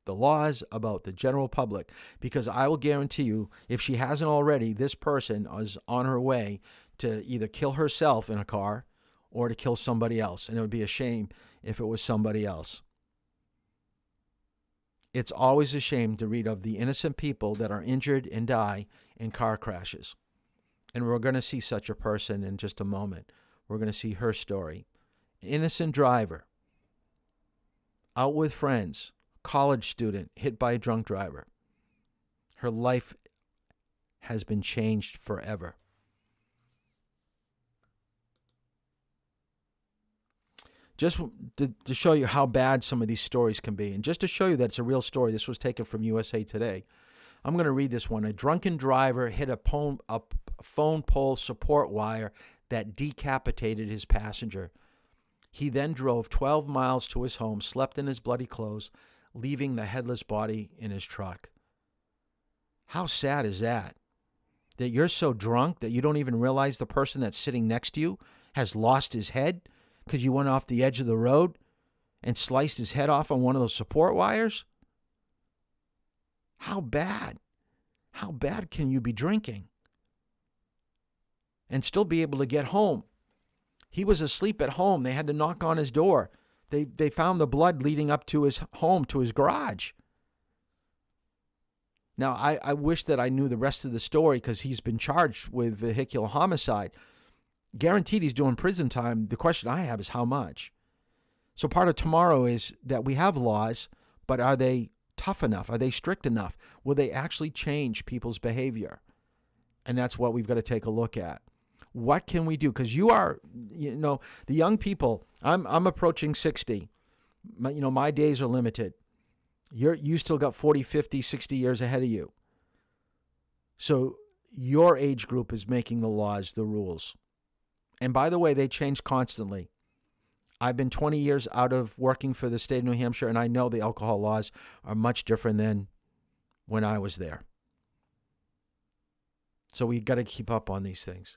the laws, about the general public. Because I will guarantee you, if she hasn't already, this person is on her way to either kill herself in a car or to kill somebody else. And it would be a shame if it was somebody else. It's always a shame to read of the innocent people that are injured and die in car crashes. And we're going to see such a person in just a moment. We're going to see her story. Innocent driver, out with friends, college student, hit by a drunk driver. Her life has been changed forever. Just to show you how bad some of these stories can be, and just to show you that it's a real story, this was taken from USA Today. I'm going to read this one. A drunken driver hit a phone pole support wire that decapitated his passenger. He then drove 12 miles to his home, slept in his bloody clothes, leaving the headless body in his truck. How sad is that? That you're so drunk that you don't even realize the person that's sitting next to you has lost his head because you went off the edge of the road and sliced his head off on one of those support wires? How bad? How bad can you be drinking and still be able to get home? He was asleep at home. They had to knock on his door. They found the blood leading up to his home, to his garage. Now, I wish that I knew the rest of the story, because he's been charged with vehicular homicide. Guaranteed he's doing prison time. The question I have is how much? So part of tomorrow is that we have laws, but are they tough enough? Are they strict enough? Will they actually change people's behavior? And that's what we've got to take a look at. What can we do? Because you are, the young people, I'm approaching 60. My days are limited. You still got 40, 50, 60 years ahead of you. So your age group is making the laws, the rules. And by the way, they change constantly. I've been 20 years out of working for the state of New Hampshire, and I know the alcohol laws are much different than when I was there. So we got to keep up on these things.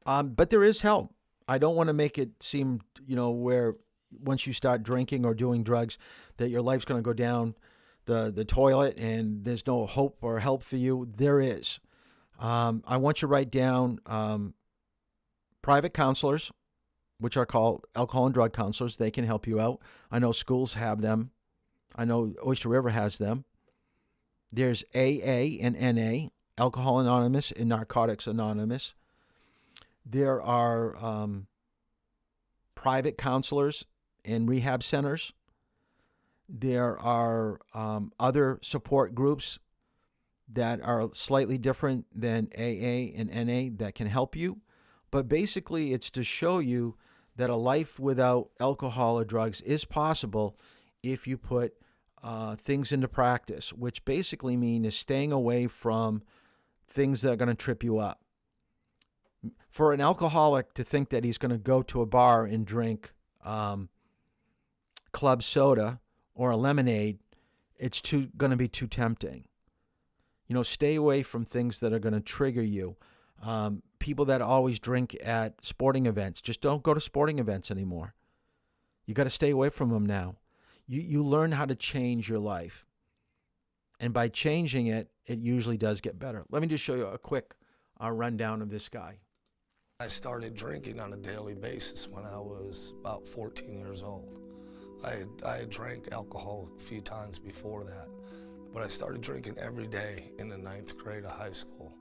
But there is help. I don't want to make it seem, where once you start drinking or doing drugs, that your life's going to go down the toilet and there's no hope or help for you. There is. I want you to write down private counselors, which are called alcohol and drug counselors. They can help you out. I know schools have them. I know Oyster River has them. There's AA and NA, Alcohol Anonymous and Narcotics Anonymous. There are private counselors in rehab centers. There are other support groups that are slightly different than AA and NA that can help you. But basically, it's to show you that a life without alcohol or drugs is possible if you put things into practice, which basically mean is staying away from things that are going to trip you up. For an alcoholic to think that he's going to go to a bar and drink club soda or a lemonade, it's going to be too tempting. Stay away from things that are going to trigger you. People that always drink at sporting events, just don't go to sporting events anymore. You got to stay away from them now. You learn how to change your life. And by changing it, it usually does get better. Let me just show you a quick rundown of this guy. I started drinking on a daily basis when I was about 14 years old. I had drank alcohol a few times before that, but I started drinking every day in the 9th grade of high school.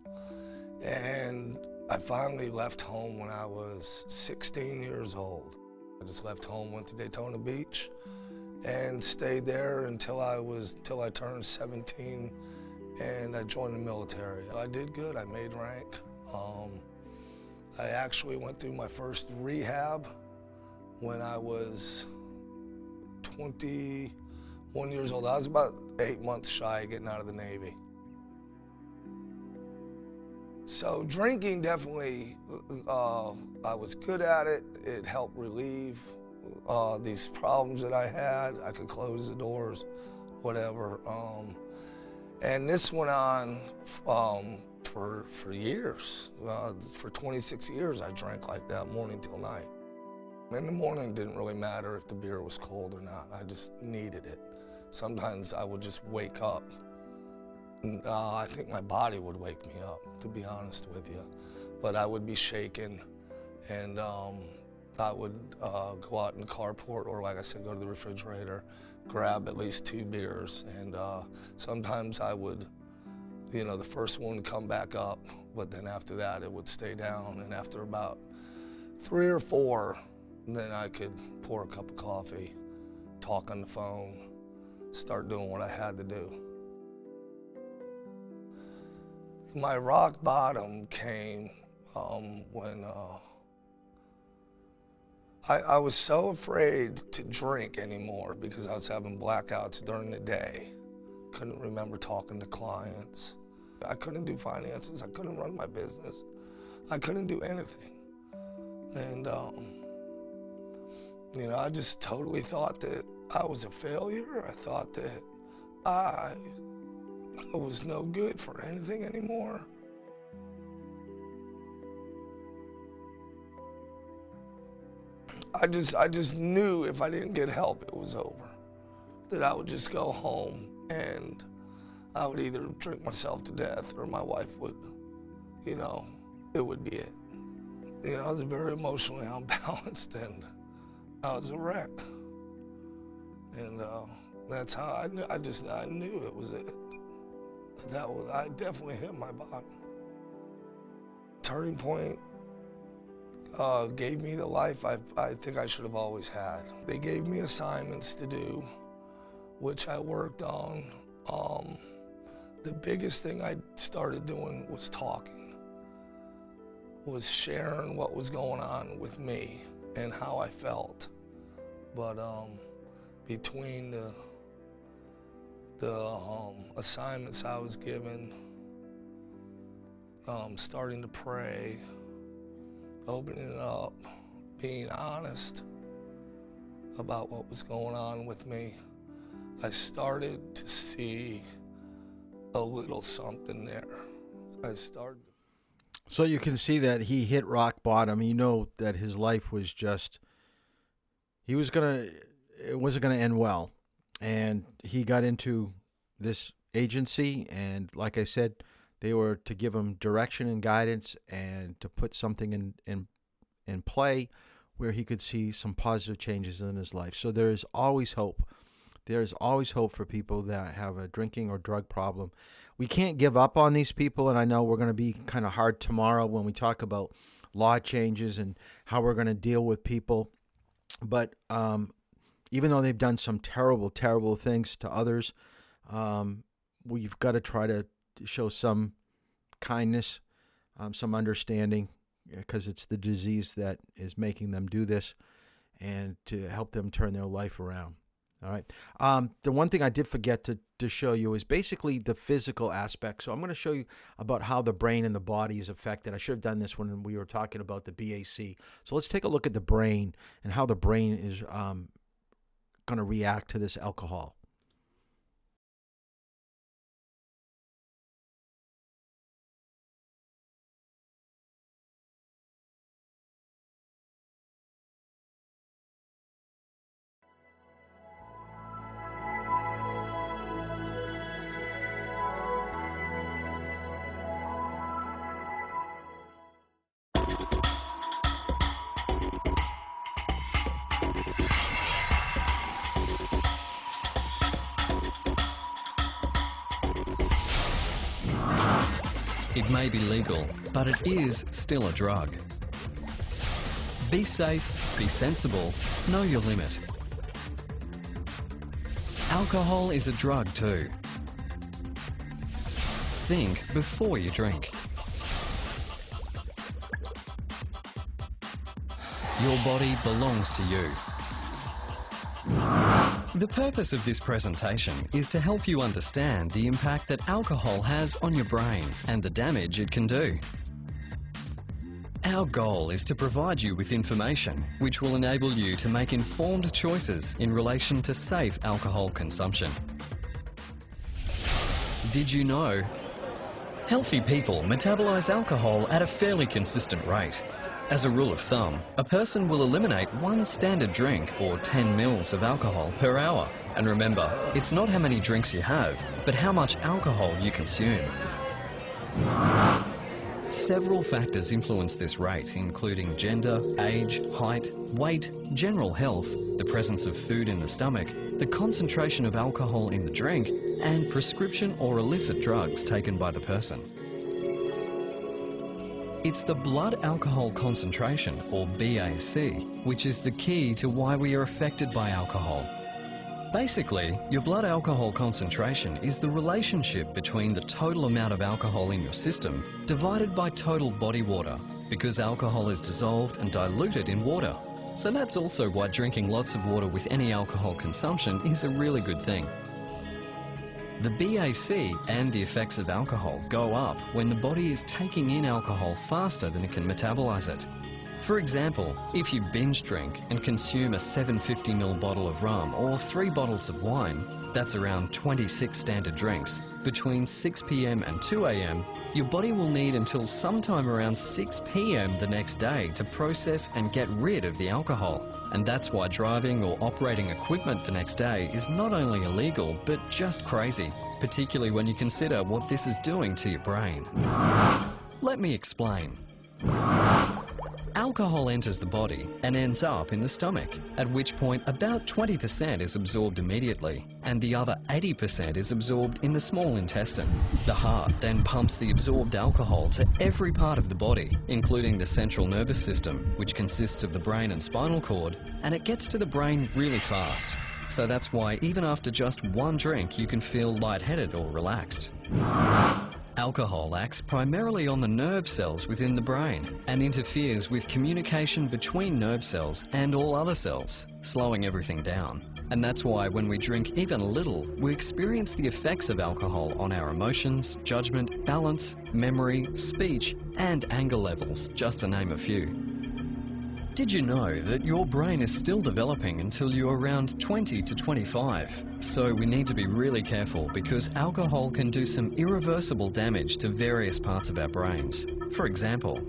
And I finally left home when I was 16 years old. I just left home, went to Daytona Beach, and stayed there until I turned 17, and I joined the military. I did good. I made rank. I actually went through my first rehab when I was 21 years old. I was about 8 months shy of getting out of the Navy. So drinking definitely, I was good at it. It helped relieve these problems that I had. I could close the doors, whatever. And this went on for years. For 26 years, I drank like that, morning till night. In the morning, it didn't really matter if the beer was cold or not. I just needed it. Sometimes I would just wake up. I think my body would wake me up, to be honest with you. But I would be shaken, and I would go out in the carport, or like I said, go to the refrigerator, grab at least 2 beers, and sometimes I would, the first one would come back up, but then after that it would stay down, and after about 3 or 4, then I could pour a cup of coffee, talk on the phone, start doing what I had to do. My rock bottom came when I was so afraid to drink anymore because I was having blackouts during the day. Couldn't remember talking to clients. I couldn't do finances. I couldn't run my business. I couldn't do anything. And, I just totally thought that I was a failure. I thought that I was no good for anything anymore. I just knew if I didn't get help, it was over. That I would just go home and I would either drink myself to death or my wife would, it would be it. I was very emotionally unbalanced and I was a wreck. And that's how I knew it was it. I definitely hit my bottom. Turning point gave me the life I think I should have always had. They gave me assignments to do, which I worked on. The biggest thing I started doing was talking, was sharing what was going on with me and how I felt. But between the assignments I was given, starting to pray, opening it up, being honest about what was going on with me, I started to see a little something there. So you can see that he hit rock bottom. That his life was just, it wasn't going to end well. And he got into this agency, and like I said, they were to give him direction and guidance and to put something in play where he could see some positive changes in his life. So there is always hope. There's always hope for people that have a drinking or drug problem. We can't give up on these people, and I know we're going to be kind of hard tomorrow when we talk about law changes and how we're going to deal with people. But even though they've done some terrible, terrible things to others, we've got to try to show some kindness, some understanding, because it's the disease that is making them do this, and to help them turn their life around. All right. The one thing I did forget to show you is basically the physical aspect. So I'm going to show you about how the brain and the body is affected. I should have done this when we were talking about the BAC. So let's take a look at the brain and how the brain is going to react to this alcohol. It may be legal, but it is still a drug. Be safe, be sensible, know your limit. Alcohol is a drug too. Think before you drink. Your body belongs to you. The purpose of this presentation is to help you understand the impact that alcohol has on your brain and the damage it can do. Our goal is to provide you with information which will enable you to make informed choices in relation to safe alcohol consumption. Did you know? Healthy people metabolize alcohol at a fairly consistent rate. As a rule of thumb, a person will eliminate 1 standard drink or 10 mils of alcohol per hour. And remember, it's not how many drinks you have, but how much alcohol you consume. Several factors influence this rate, including gender, age, height, weight, general health, the presence of food in the stomach, the concentration of alcohol in the drink, and prescription or illicit drugs taken by the person. It's the blood alcohol concentration, or BAC, which is the key to why we are affected by alcohol. Basically, your blood alcohol concentration is the relationship between the total amount of alcohol in your system divided by total body water, because alcohol is dissolved and diluted in water. So that's also why drinking lots of water with any alcohol consumption is a really good thing. The BAC and the effects of alcohol go up when the body is taking in alcohol faster than it can metabolize it. For example, if you binge drink and consume a 750ml bottle of rum or 3 bottles of wine, that's around 26 standard drinks, between 6 p.m. and 2 a.m, your body will need until sometime around 6 p.m. the next day to process and get rid of the alcohol. And that's why driving or operating equipment the next day is not only illegal, but just crazy, particularly when you consider what this is doing to your brain. Let me explain. Alcohol enters the body and ends up in the stomach, at which point about 20% is absorbed immediately, and the other 80% is absorbed in the small intestine. The heart then pumps the absorbed alcohol to every part of the body, including the central nervous system, which consists of the brain and spinal cord, and it gets to the brain really fast. So that's why even after just 1 drink you can feel lightheaded or relaxed. Alcohol acts primarily on the nerve cells within the brain and interferes with communication between nerve cells and all other cells, slowing everything down. And that's why when we drink even a little, we experience the effects of alcohol on our emotions, judgment, balance, memory, speech, and anger levels, just to name a few. Did you know that your brain is still developing until you're around 20 to 25? So we need to be really careful because alcohol can do some irreversible damage to various parts of our brains. For example,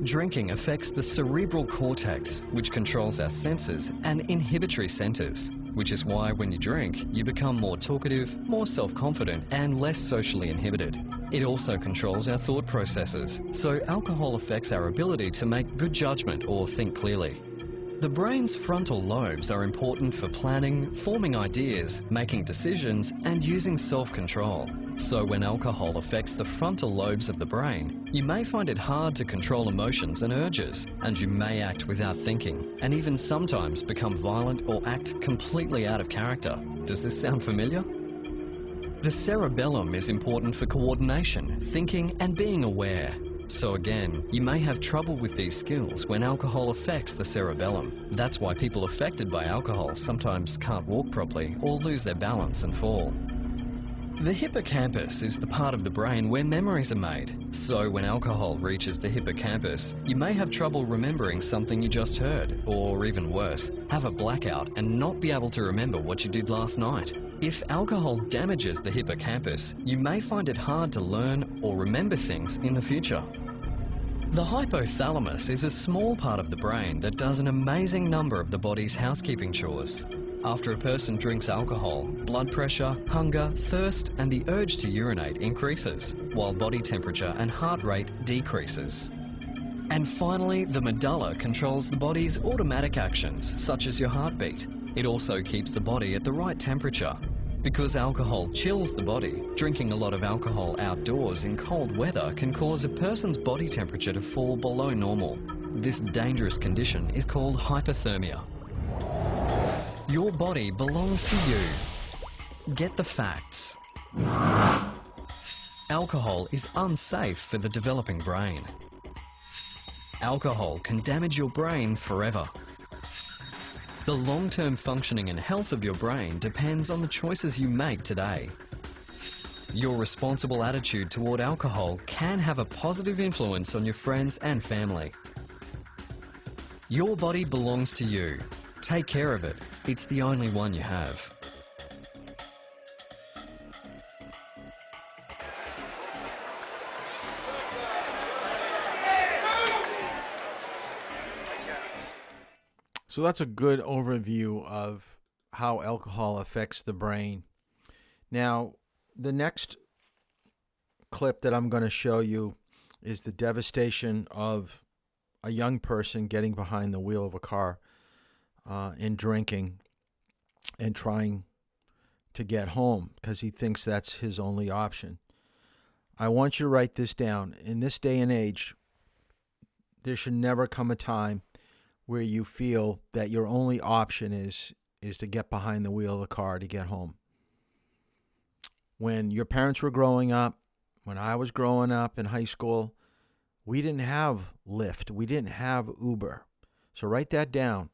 drinking affects the cerebral cortex, which controls our senses, and inhibitory centers, which is why when you drink, you become more talkative, more self-confident, and less socially inhibited. It also controls our thought processes, so alcohol affects our ability to make good judgment or think clearly. The brain's frontal lobes are important for planning, forming ideas, making decisions, and using self-control. So when alcohol affects the frontal lobes of the brain, you may find it hard to control emotions and urges, and you may act without thinking, and even sometimes become violent or act completely out of character. Does this sound familiar? The cerebellum is important for coordination, thinking, and being aware. So again, you may have trouble with these skills when alcohol affects the cerebellum. That's why people affected by alcohol sometimes can't walk properly or lose their balance and fall. The hippocampus is the part of the brain where memories are made. So when alcohol reaches the hippocampus, you may have trouble remembering something you just heard, or even worse, have a blackout and not be able to remember what you did last night. If alcohol damages the hippocampus, you may find it hard to learn or remember things in the future. The hypothalamus is a small part of the brain that does an amazing number of the body's housekeeping chores. After a person drinks alcohol, blood pressure, hunger, thirst, and the urge to urinate increases, while body temperature and heart rate decreases. And finally, the medulla controls the body's automatic actions, such as your heartbeat. It also keeps the body at the right temperature. Because alcohol chills the body, drinking a lot of alcohol outdoors in cold weather can cause a person's body temperature to fall below normal. This dangerous condition is called hypothermia. Your body belongs to you. Get the facts. Alcohol is unsafe for the developing brain. Alcohol can damage your brain forever. The long-term functioning and health of your brain depends on the choices you make today. Your responsible attitude toward alcohol can have a positive influence on your friends and family. Your body belongs to you. Take care of it. It's the only one you have. So that's a good overview of how alcohol affects the brain. Now, the next clip that I'm going to show you is the devastation of a young person getting behind the wheel of a car and drinking and trying to get home because he thinks that's his only option. I want you to write this down. In this day and age, there should never come a time where you feel that your only option is to get behind the wheel of the car to get home. When your parents were growing up, when I was growing up in high school, we didn't have Lyft. We didn't have Uber. So write that down.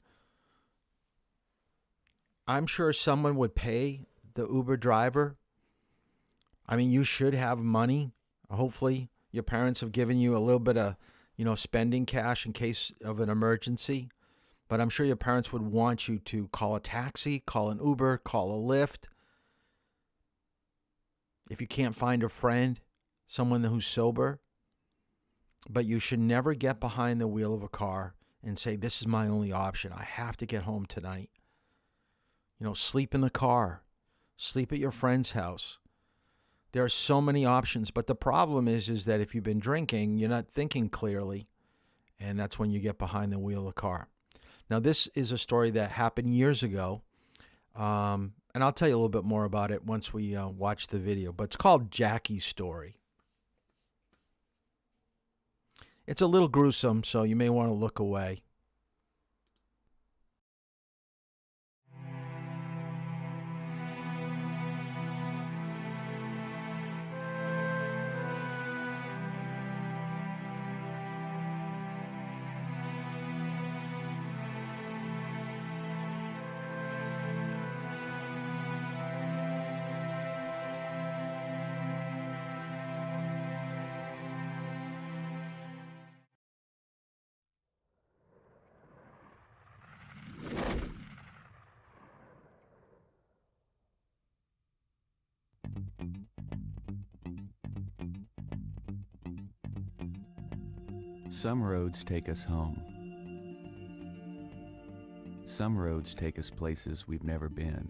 I'm sure someone would pay the Uber driver. I mean, you should have money. Hopefully, your parents have given you a little bit of, spending cash in case of an emergency. But I'm sure your parents would want you to call a taxi, call an Uber, call a Lyft. If you can't find a friend, someone who's sober. But you should never get behind the wheel of a car and say, this is my only option. I have to get home tonight. Sleep in the car. Sleep at your friend's house. There are so many options. But the problem is that if you've been drinking, you're not thinking clearly. And that's when you get behind the wheel of a car. Now, this is a story that happened years ago. And I'll tell you a little bit more about it once we watch the video. But it's called Jackie's Story. It's a little gruesome, so you may want to look away. Some roads take us home. Some roads take us places we've never been.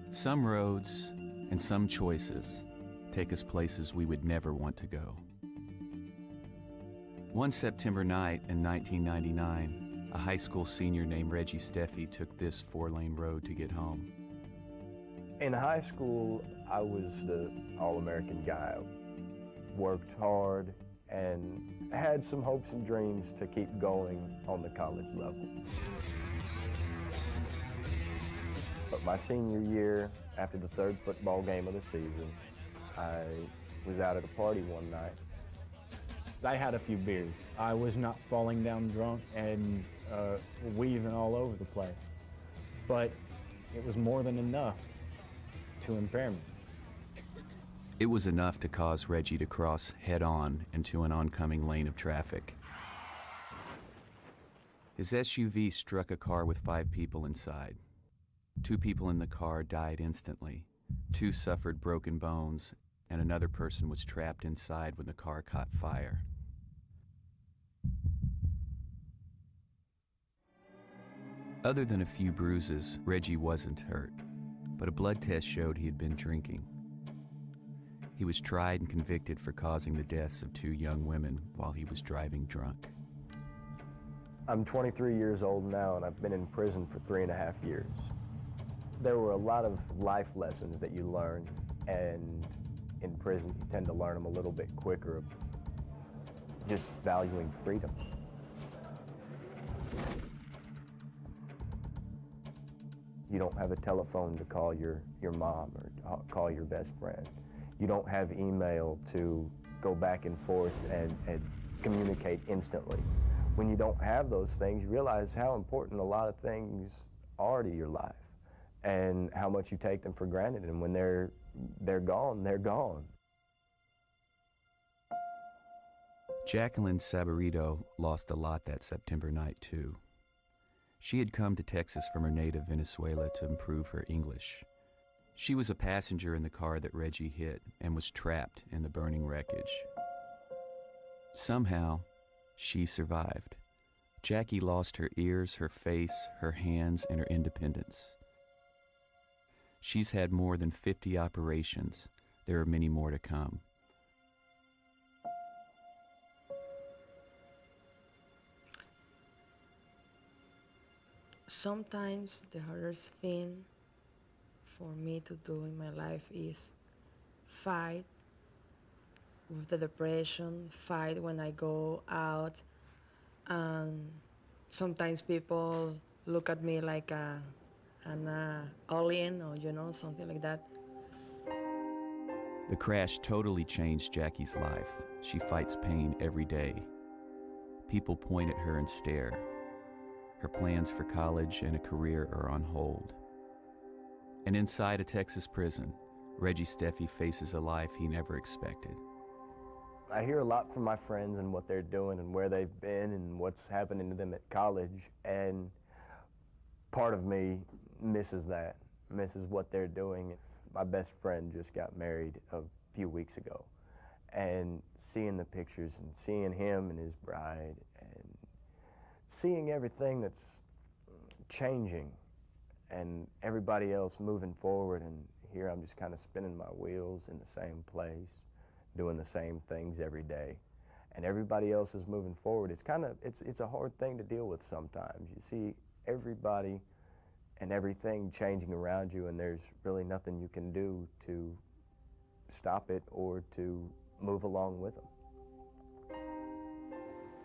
Some roads and some choices take us places we would never want to go. One September night in 1999, a high school senior named Reggie Steffi took this 4-lane road to get home. In high school, I was the all-American guy. Worked hard and had some hopes and dreams to keep going on the college level. But my senior year, after the 3rd football game of the season, I was out at a party one night. I had a few beers. I was not falling down drunk and weaving all over the place. But it was more than enough to impair me. It was enough to cause Reggie to cross head-on into an oncoming lane of traffic. His SUV struck a car with 5 people inside. 2 people in the car died instantly. 2 suffered broken bones, and another person was trapped inside when the car caught fire. Other than a few bruises, Reggie wasn't hurt, but a blood test showed he had been drinking. He was tried and convicted for causing the deaths of 2 young women while he was driving drunk. I'm 23 years old now, and I've been in prison for 3.5 years. There were a lot of life lessons that you learn, and in prison you tend to learn them a little bit quicker. just valuing freedom. You don't have a telephone to call your mom or call your best friend. You don't have email to go back and forth and communicate instantly. When you don't have those things, you realize how important a lot of things are to your life and how much you take them for granted. And when they're gone, they're gone. Jacqueline Saborito lost a lot that September night, too. She had come to Texas from her native Venezuela to improve her English. She was a passenger in the car that Reggie hit and was trapped in the burning wreckage. Somehow, she survived. Jackie lost her ears, her face, her hands, and her independence. She's had more than 50 operations. There are many more to come. Sometimes the hardest thing for me to do in my life is fight with the depression, fight when I go out, and sometimes people look at me like an alien or something like that. The crash totally changed Jackie's life. She fights pain every day. People point at her and stare. Her plans for college and a career are on hold. And inside a Texas prison, Reggie Steffi faces a life he never expected. I hear a lot from my friends and what they're doing and where they've been and what's happening to them at college, and part of me misses that, misses what they're doing. My best friend just got married a few weeks ago, and seeing the pictures and seeing him and his bride and seeing everything that's changing and everybody else moving forward, and here I'm just kind of spinning my wheels in the same place, doing the same things every day, and everybody else is moving forward. It's a hard thing to deal with sometimes. You see everybody and everything changing around you, and there's really nothing you can do to stop it or to move along with them.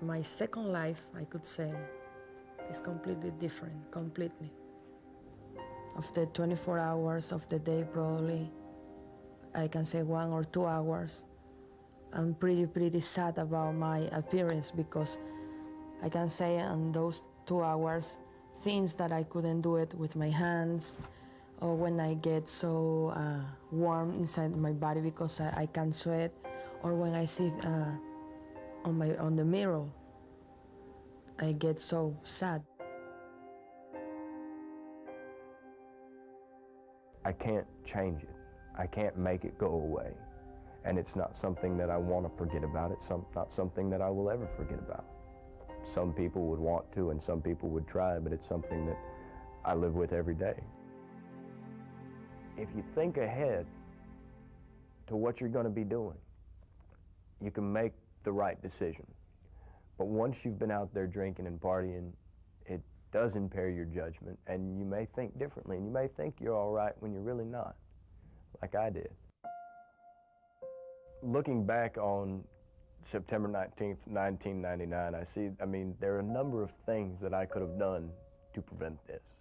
My second life, I could say, is completely different, completely. Of the 24 hours of the day, probably, I can say 1 or 2 hours. I'm pretty sad about my appearance, because I can say in those 2 hours, things that I couldn't do it with my hands, or when I get so warm inside my body because I can't sweat, or when I see on the mirror, I get so sad. I can't change it. I can't make it go away. And it's not something that I want to forget about. It's not something that I will ever forget about. Some people would want to and some people would try, but it's something that I live with every day. If you think ahead to what you're going to be doing, you can make the right decision. But once you've been out there drinking and partying, it does impair your judgment, and you may think differently, and you may think you're all right when you're really not, like I did. Looking back on September 19th, 1999, there are a number of things that I could have done to prevent this.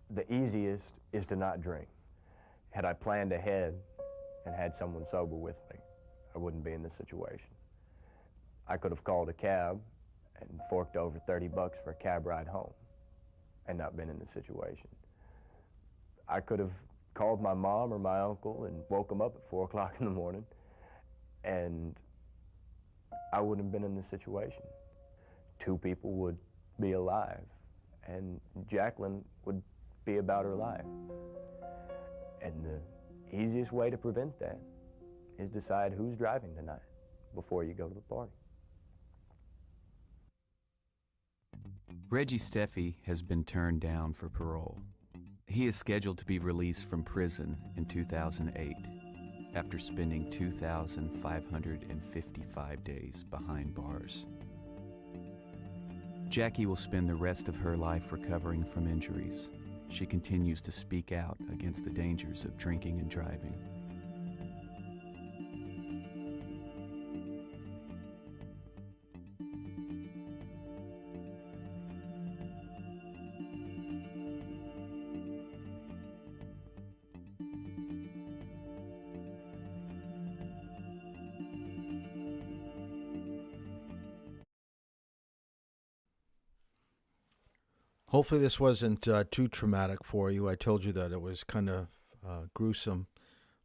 The easiest is to not drink. Had I planned ahead and had someone sober with me, I wouldn't be in this situation. I could have called a cab and forked over $30 for a cab ride home and not been in this situation. I could have called my mom or my uncle and woke them up at 4 o'clock in the morning, and I wouldn't have been in this situation. 2 people would be alive, and Jacqueline would be about her life. And the easiest way to prevent that is decide who's driving tonight before you go to the party. Reggie Steffi has been turned down for parole. He is scheduled to be released from prison in 2008 after spending 2,555 days behind bars. Jackie will spend the rest of her life recovering from injuries. She continues to speak out against the dangers of drinking and driving. Hopefully this wasn't too traumatic for you. I told you that it was kind of gruesome,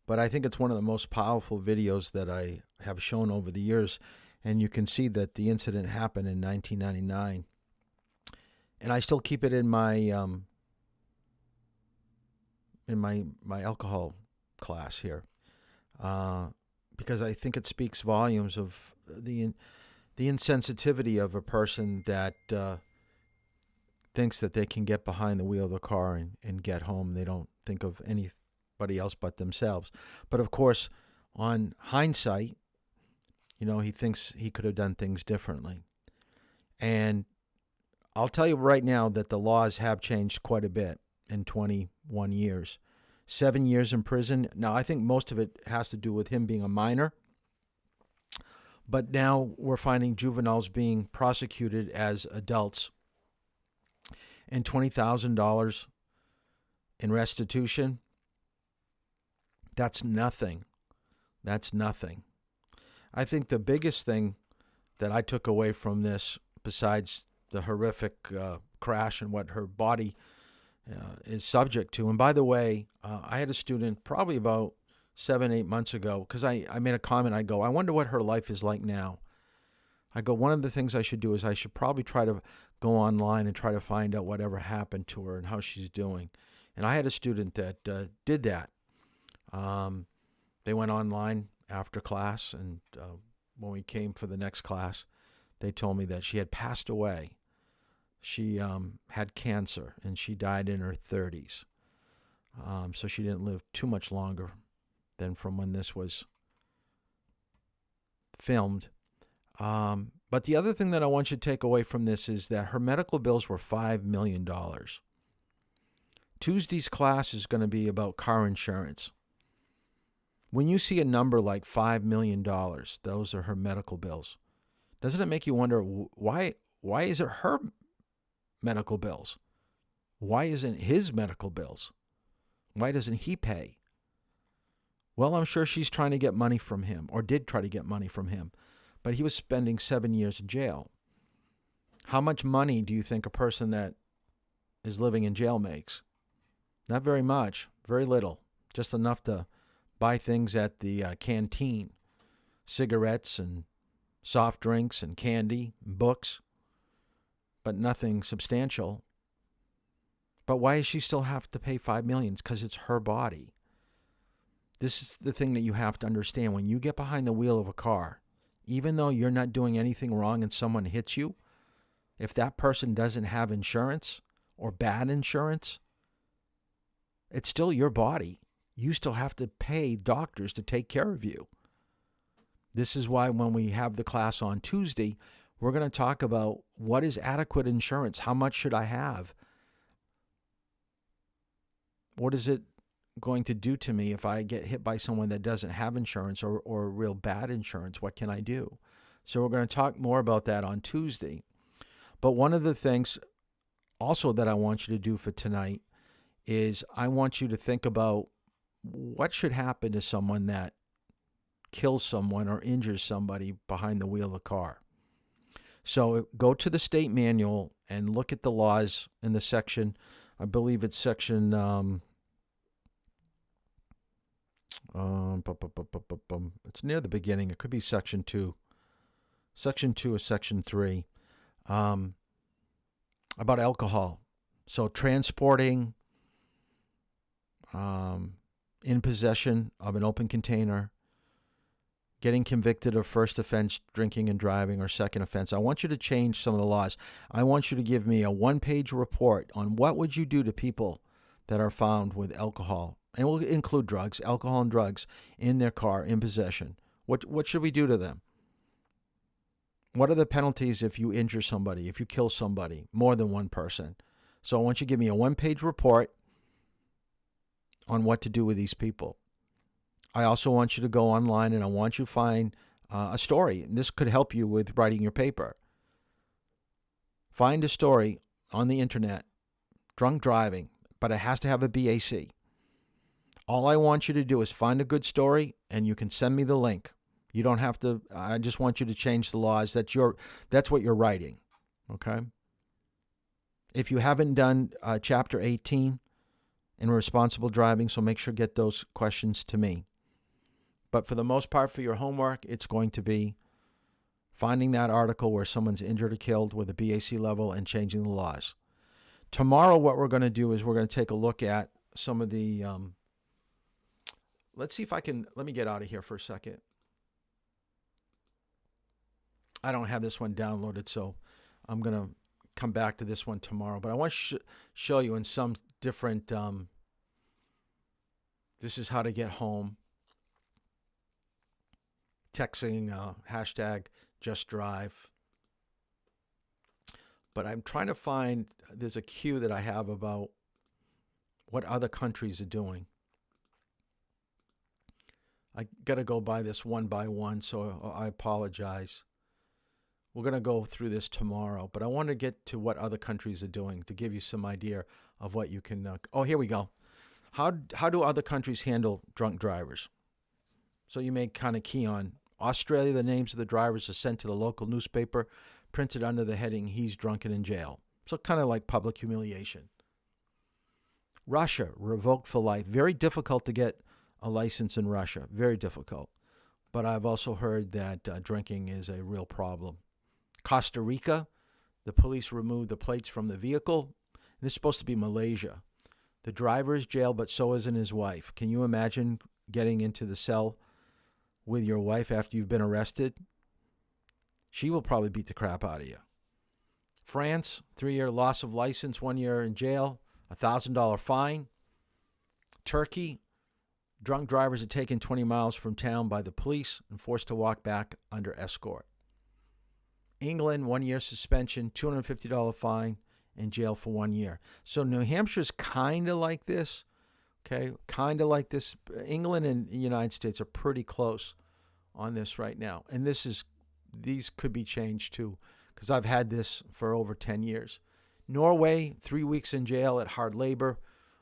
but I think it's one of the most powerful videos that I have shown over the years, and you can see that the incident happened in 1999, and I still keep it in my alcohol class here, because I think it speaks volumes of the insensitivity of a person that thinks that they can get behind the wheel of the car and get home. They don't think of anybody else but themselves. But of course, on hindsight, he thinks he could have done things differently. And I'll tell you right now that the laws have changed quite a bit in 21 years. 7 years in prison. Now, I think most of it has to do with him being a minor. But now we're finding juveniles being prosecuted as adults. And $20,000 in restitution, that's nothing. That's nothing. I think the biggest thing that I took away from this, besides the horrific crash and what her body is subject to, and by the way, I had a student probably about 7-8 months ago, because I made a comment. I go, I wonder what her life is like now. I go, one of the things I should do is I should probably try to go online and try to find out whatever happened to her and how she's doing. And I had a student that did that. They went online after class, and when we came for the next class, they told me that she had passed away. She had cancer, and she died in her 30s. So she didn't live too much longer than from when this was filmed. But the other thing that I want you to take away from this is that her medical bills were $5 million. Tuesday's class is going to be about car insurance. When you see a number like $5 million, those are her medical bills. Doesn't it make you wonder, why is it her medical bills? Why isn't his medical bills? Why doesn't he pay? Well, I'm sure she's trying to get money from him, or did try to get money from him. But he was spending 7 years in jail. How much money do you think a person that is living in jail makes? Not very much, very little, just enough to buy things at the canteen, cigarettes and soft drinks and candy and books, but nothing substantial. But why does she still have to pay $5 million? Because it's her body. This is the thing that you have to understand. When you get behind the wheel of a car, even though you're not doing anything wrong and someone hits you, if that person doesn't have insurance or bad insurance, it's still your body. You still have to pay doctors to take care of you. This is why when we have the class on Tuesday, we're going to talk about what is adequate insurance. How much should I have? What is it going to do to me if I get hit by someone that doesn't have insurance or real bad insurance? What can I do? So we're going to talk more about that on Tuesday. But one of the things also that I want you to do for tonight is I want you to think about what should happen to someone that kills someone or injures somebody behind the wheel of a car. So go to the state manual and look at the laws in the section, I believe it's section it's near the beginning. It could be section 2. Section 2 or section 3. About alcohol. So transporting, in possession of an open container, getting convicted of first offense, drinking and driving, or second offense. I want you to change some of the laws. I want you to give me a one-page report on what would you do to people that are found with alcohol, and we'll include drugs, alcohol and drugs, in their car, in possession. What should we do to them? What are the penalties if you injure somebody, if you kill somebody, more than one person? So I want you to give me a one-page report on what to do with these people. I also want you to go online and I want you to find a story. This could help you with writing your paper. Find a story on the internet, drunk driving, but it has to have a BAC. All I want you to do is find a good story and you can send me the link. You don't have to, I just want you to change the laws. That's what you're writing, okay? if you haven't done Chapter 18 in responsible driving, so make sure to get those questions to me. But for the most part, for your homework, it's going to be finding that article where someone's injured or killed with a BAC level and changing the laws. Tomorrow, what we're going to do is we're going to take a look at some of the, let's see if I can, let me get out of here for a second. I don't have this one downloaded, so I'm going to come back to this one tomorrow. But I want to show you in some different, this is how to get home. Texting, hashtag just drive. But I'm trying to find, there's a queue that I have about what other countries are doing. I got to go by this one by one, so I apologize. We're going to go through this tomorrow, but I want to get to what other countries are doing to give you some idea of what you can... oh, here we go. How do other countries handle drunk drivers? So you may kind of key on Australia. The names of the drivers are sent to the local newspaper, printed under the heading, "He's drunk and in jail." So kind of like public humiliation. Russia, revoked for life. Very difficult to get a license in Russia. Very difficult. But I've also heard that drinking is a real problem. Costa Rica, the police removed the plates from the vehicle. This is supposed to be Malaysia. The driver is jailed, but so isn't his wife. Can you imagine getting into the cell with your wife after you've been arrested? She will probably beat the crap out of you. France, 3-year loss of license, 1 year in jail, $1,000 fine. Turkey, drunk drivers are taken 20 miles from town by the police and forced to walk back under escort. England, 1 year suspension, $250 fine, and jail for 1 year. So New Hampshire's kind of like this, okay? Kind of like this. England and the United States are pretty close on this right now. And these could be changed too, because I've had this for over 10 years. Norway, 3 weeks in jail at hard labor,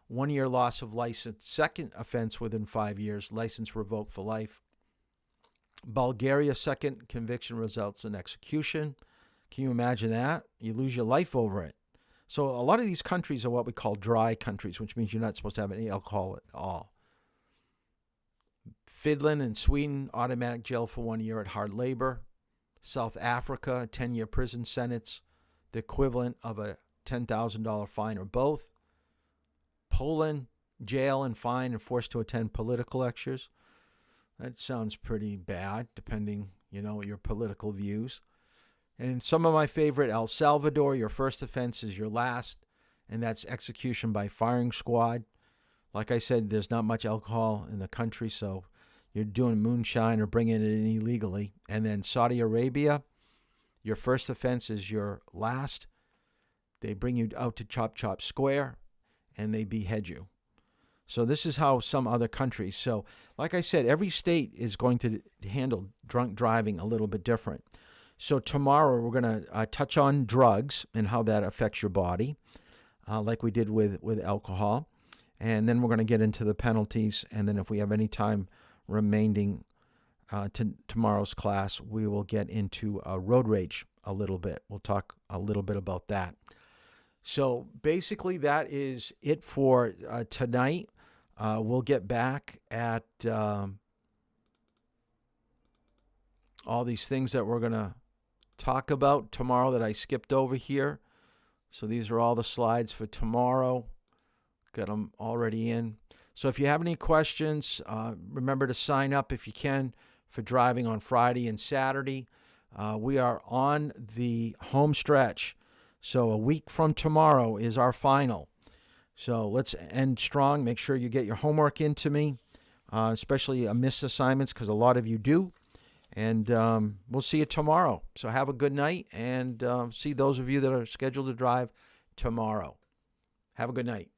1 year loss of license, second offense within 5 years, license revoked for life. Bulgaria, second conviction results in execution. Can you imagine that? You lose your life over it. So a lot of these countries are what we call dry countries, which means you're not supposed to have any alcohol at all. Finland and Sweden, automatic jail for 1 year at hard labor. South Africa, 10-year prison sentence, the equivalent of a $10,000 fine or both. Poland, jail and fine and forced to attend political lectures. That sounds pretty bad, depending, your political views. And some of my favorite, El Salvador, your first offense is your last, and that's execution by firing squad. Like I said, there's not much alcohol in the country, so you're doing moonshine or bringing it in illegally. And then Saudi Arabia, your first offense is your last. They bring you out to Chop Chop Square, and they behead you. So this is how some other countries. So like I said, every state is going to handle drunk driving a little bit different. So tomorrow we're going to touch on drugs and how that affects your body, like we did with alcohol. And then we're going to get into the penalties. And then if we have any time remaining to tomorrow's class, we will get into road rage a little bit. We'll talk a little bit about that. So basically that is it for tonight. We'll get back at all these things that we're going to talk about tomorrow that I skipped over here. So these are all the slides for tomorrow. Got them already in. So if you have any questions, remember to sign up if you can for driving on Friday and Saturday. We are on the home stretch. So a week from tomorrow is our final. So let's end strong. Make sure you get your homework into me, especially missed assignments, because a lot of you do. And we'll see you tomorrow. So have a good night, and see those of you that are scheduled to drive tomorrow. Have a good night.